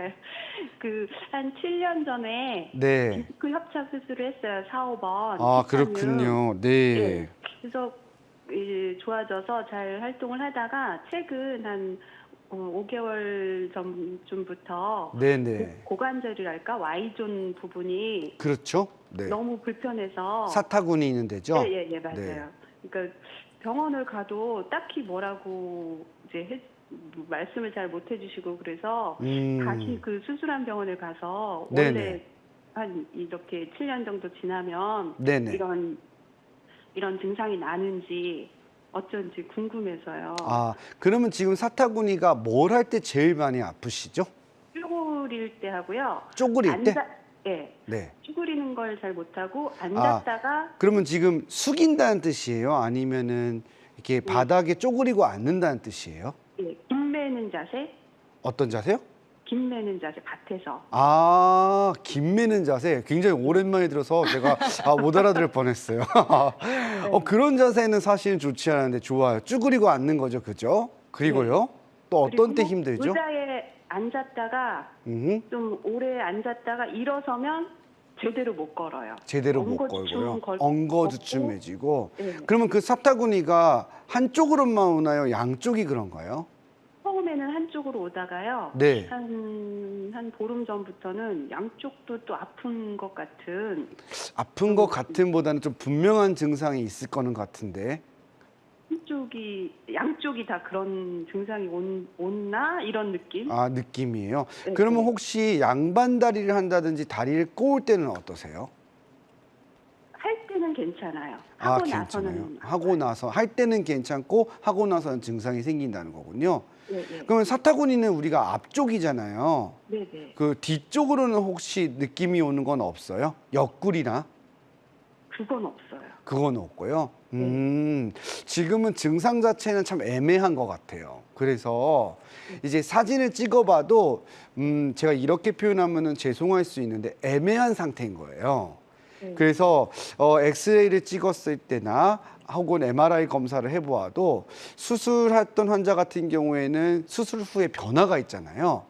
한 7년 전에 네. 디스크 협착 수술을 했어요. 4, 5번. 아, 그렇군요. 네. 그래서 좋아져서 잘 활동을 하다가 최근 한 5개월 전부터 네네. 고관절이랄까 Y존 부분이 그렇죠. 네. 너무 불편해서 사타구니 있는 데죠? 예, 맞아요. 그러니까 병원을 가도 딱히 뭐라고 이제 말씀을 잘 못 해주시고 그래서 다시 그 수술한 병원을 가서 네네. 원래 한 이렇게 7년 정도 지나면 네네. 이런 증상이 나는지 어쩐지 궁금해서요. 아, 그러면 지금 사타구니가 뭘 할 때 제일 많이 아프시죠? 쭈그릴 때 하고요. 쪼그릴 때? 예. 네. 쭈그리는 걸 잘 못하고 앉았다가 그러면 지금 숙인다는 뜻이에요? 아니면은 이렇게 바닥에 쪼그리고 앉는다는 뜻이에요? 예, 김매는 자세, 어떤 자세요? 김매는 자세 밭에서. 아, 김매는 자세. 굉장히 오랜만에 들어서 제가 못 알아들을 뻔했어요. 그런 자세는 사실은 좋지 않은데 좋아요. 쭈그리고 앉는 거죠, 그죠? 그리고요? 또 어떤 때 그리고 힘들죠? 의자에 앉았다가 좀 오래 앉았다가 일어서면 제대로 못 걸어요. 제대로 못 엉거주춤 걸고요. 엉거주춤해지고. 네. 그러면 그 사타구니가 한쪽으로만 오나요? 양쪽이 그런가요? 처음에는 한쪽으로 오다가요. 네. 한 보름 전부터는 양쪽도 또 아픈 것 같은. 아픈 것 같은보다는 좀 분명한 증상이 있을 거는 같은데. 양쪽이 다 그런 증상이 온나 이런 느낌? 아, 느낌이에요. 네, 그러면 네. 혹시 양반다리를 한다든지 다리를 꼬을 때는 어떠세요? 할 때는 괜찮아요. 아, 하고 괜찮아요. 나서는 하고 나서 할 때는 괜찮고 하고 나서는 증상이 생긴다는 거군요. 네, 네. 그러면 사타구니는 우리가 앞쪽이잖아요. 네, 네. 그 뒤쪽으로는 혹시 느낌이 오는 건 없어요? 옆구리나? 그건 없어요. 그건 없고요. 지금은 증상 자체는 참 애매한 것 같아요. 그래서 이제 사진을 찍어봐도 제가 이렇게 표현하면은 죄송할 수 있는데 애매한 상태인 거예요. 그래서 엑스레이를 찍었을 때나 혹은 MRI 검사를 해보아도 수술했던 환자 같은 경우에는 수술 후에 변화가 있잖아요.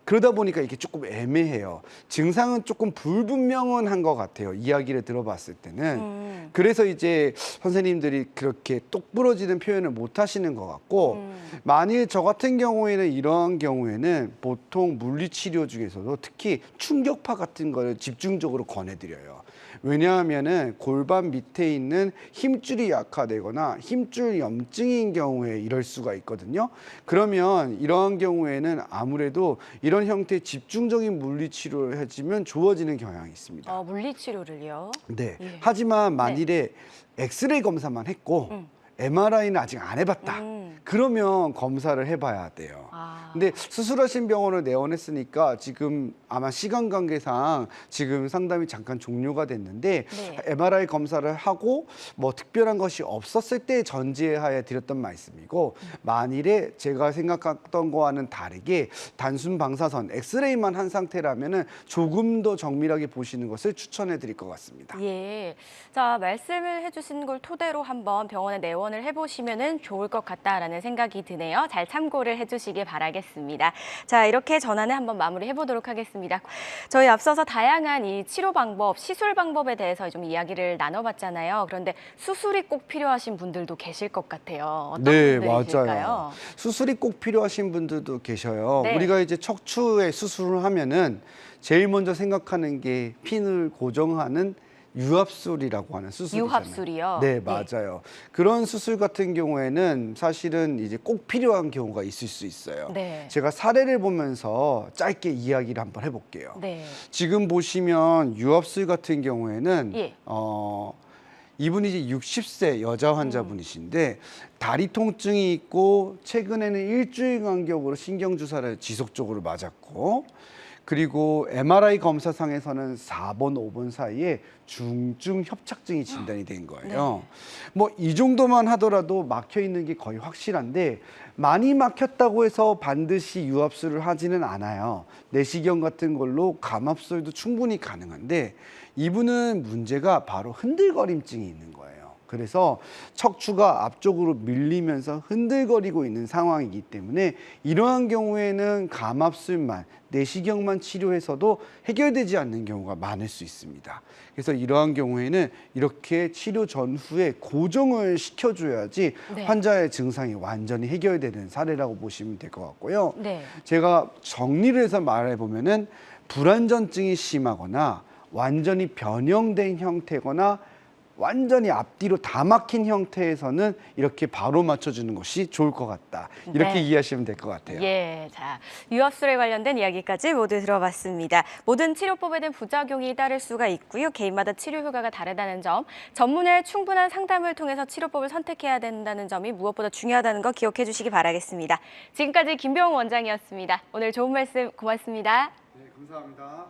그러다 보니까 이게 조금 애매해요. 증상은 조금 불분명은 한 것 같아요. 이야기를 들어봤을 때는. 그래서 이제 선생님들이 그렇게 똑부러지는 표현을 못 하시는 것 같고, 만일 저 같은 경우에는 이러한 경우에는 보통 물리치료 중에서도 특히 충격파 같은 걸 집중적으로 권해드려요. 왜냐하면은 골반 밑에 있는 힘줄이 약화되거나 힘줄 염증인 경우에 이럴 수가 있거든요. 그러면 이러한 경우에는 아무래도 이런 형태의 집중적인 물리치료를 해주면 좋아지는 경향이 있습니다. 물리치료를요? 네. 예. 하지만 만일에 엑스레이 검사만 했고 MRI는 아직 안 해봤다. 그러면 검사를 해봐야 돼요. 근데 수술하신 병원을 내원했으니까 지금 아마 시간 관계상 지금 상담이 잠깐 종료가 됐는데 네. MRI 검사를 하고 뭐 특별한 것이 없었을 때 전제하에 드렸던 말씀이고 만일에 제가 생각했던 거와는 다르게 단순 방사선 엑스레이만 한 상태라면은 조금 더 정밀하게 보시는 것을 추천해 드릴 것 같습니다. 예. 자, 말씀을 해주신 걸 토대로 한번 병원에 내원을 해보시면 좋을 것 같다라는 생각이 드네요. 잘 참고를 해주시길 바라겠습니다. 자, 이렇게 전화는 한번 마무리해보도록 하겠습니다. 저희 앞서서 다양한 이 치료 방법, 시술 방법에 대해서 좀 이야기를 나눠봤잖아요. 그런데 수술이 꼭 필요하신 분들도 계실 것 같아요. 어떤 네, 분들이실까요? 맞아요. 수술이 꼭 필요하신 분들도 계셔요. 네. 우리가 이제 척추에 수술을 하면은 제일 먼저 생각하는 게 핀을 고정하는 유합술이라고 하는 수술이잖아요. 유합술이요? 네, 맞아요. 그런 수술 같은 경우에는 사실은 이제 꼭 필요한 경우가 있을 수 있어요. 네. 제가 사례를 보면서 짧게 이야기를 한번 해볼게요. 네. 지금 보시면 유합술 같은 경우에는 예. 이분이 이제 60세 여자 환자분이신데 다리 통증이 있고 최근에는 일주일 간격으로 신경 주사를 지속적으로 맞았고 그리고 MRI 검사상에서는 4번, 5번 사이에 중증 협착증이 진단이 된 거예요. 뭐 이 정도만 하더라도 막혀 있는 게 거의 확실한데 많이 막혔다고 해서 반드시 유합술을 하지는 않아요. 내시경 같은 걸로 감압술도 충분히 가능한데 이분은 문제가 바로 흔들거림증이 있는 거예요. 그래서 척추가 앞쪽으로 밀리면서 흔들거리고 있는 상황이기 때문에 이러한 경우에는 감압술만, 내시경만 치료해서도 해결되지 않는 경우가 많을 수 있습니다. 그래서 이러한 경우에는 이렇게 치료 전후에 고정을 시켜줘야지 네. 환자의 증상이 완전히 해결되는 사례라고 보시면 될 것 같고요. 네. 제가 정리를 해서 말해보면은 불안전증이 심하거나 완전히 변형된 형태거나 완전히 앞뒤로 다 막힌 형태에서는 이렇게 바로 맞춰주는 것이 좋을 것 같다. 이렇게 네. 이해하시면 될 것 같아요. 예, 자, 유합술에 관련된 이야기까지 모두 들어봤습니다. 모든 치료법에는 부작용이 따를 수가 있고요. 개인마다 치료 효과가 다르다는 점, 전문의 충분한 상담을 통해서 치료법을 선택해야 된다는 점이 무엇보다 중요하다는 거 기억해 주시기 바라겠습니다. 지금까지 김병원 원장이었습니다. 오늘 좋은 말씀 고맙습니다. 네, 감사합니다.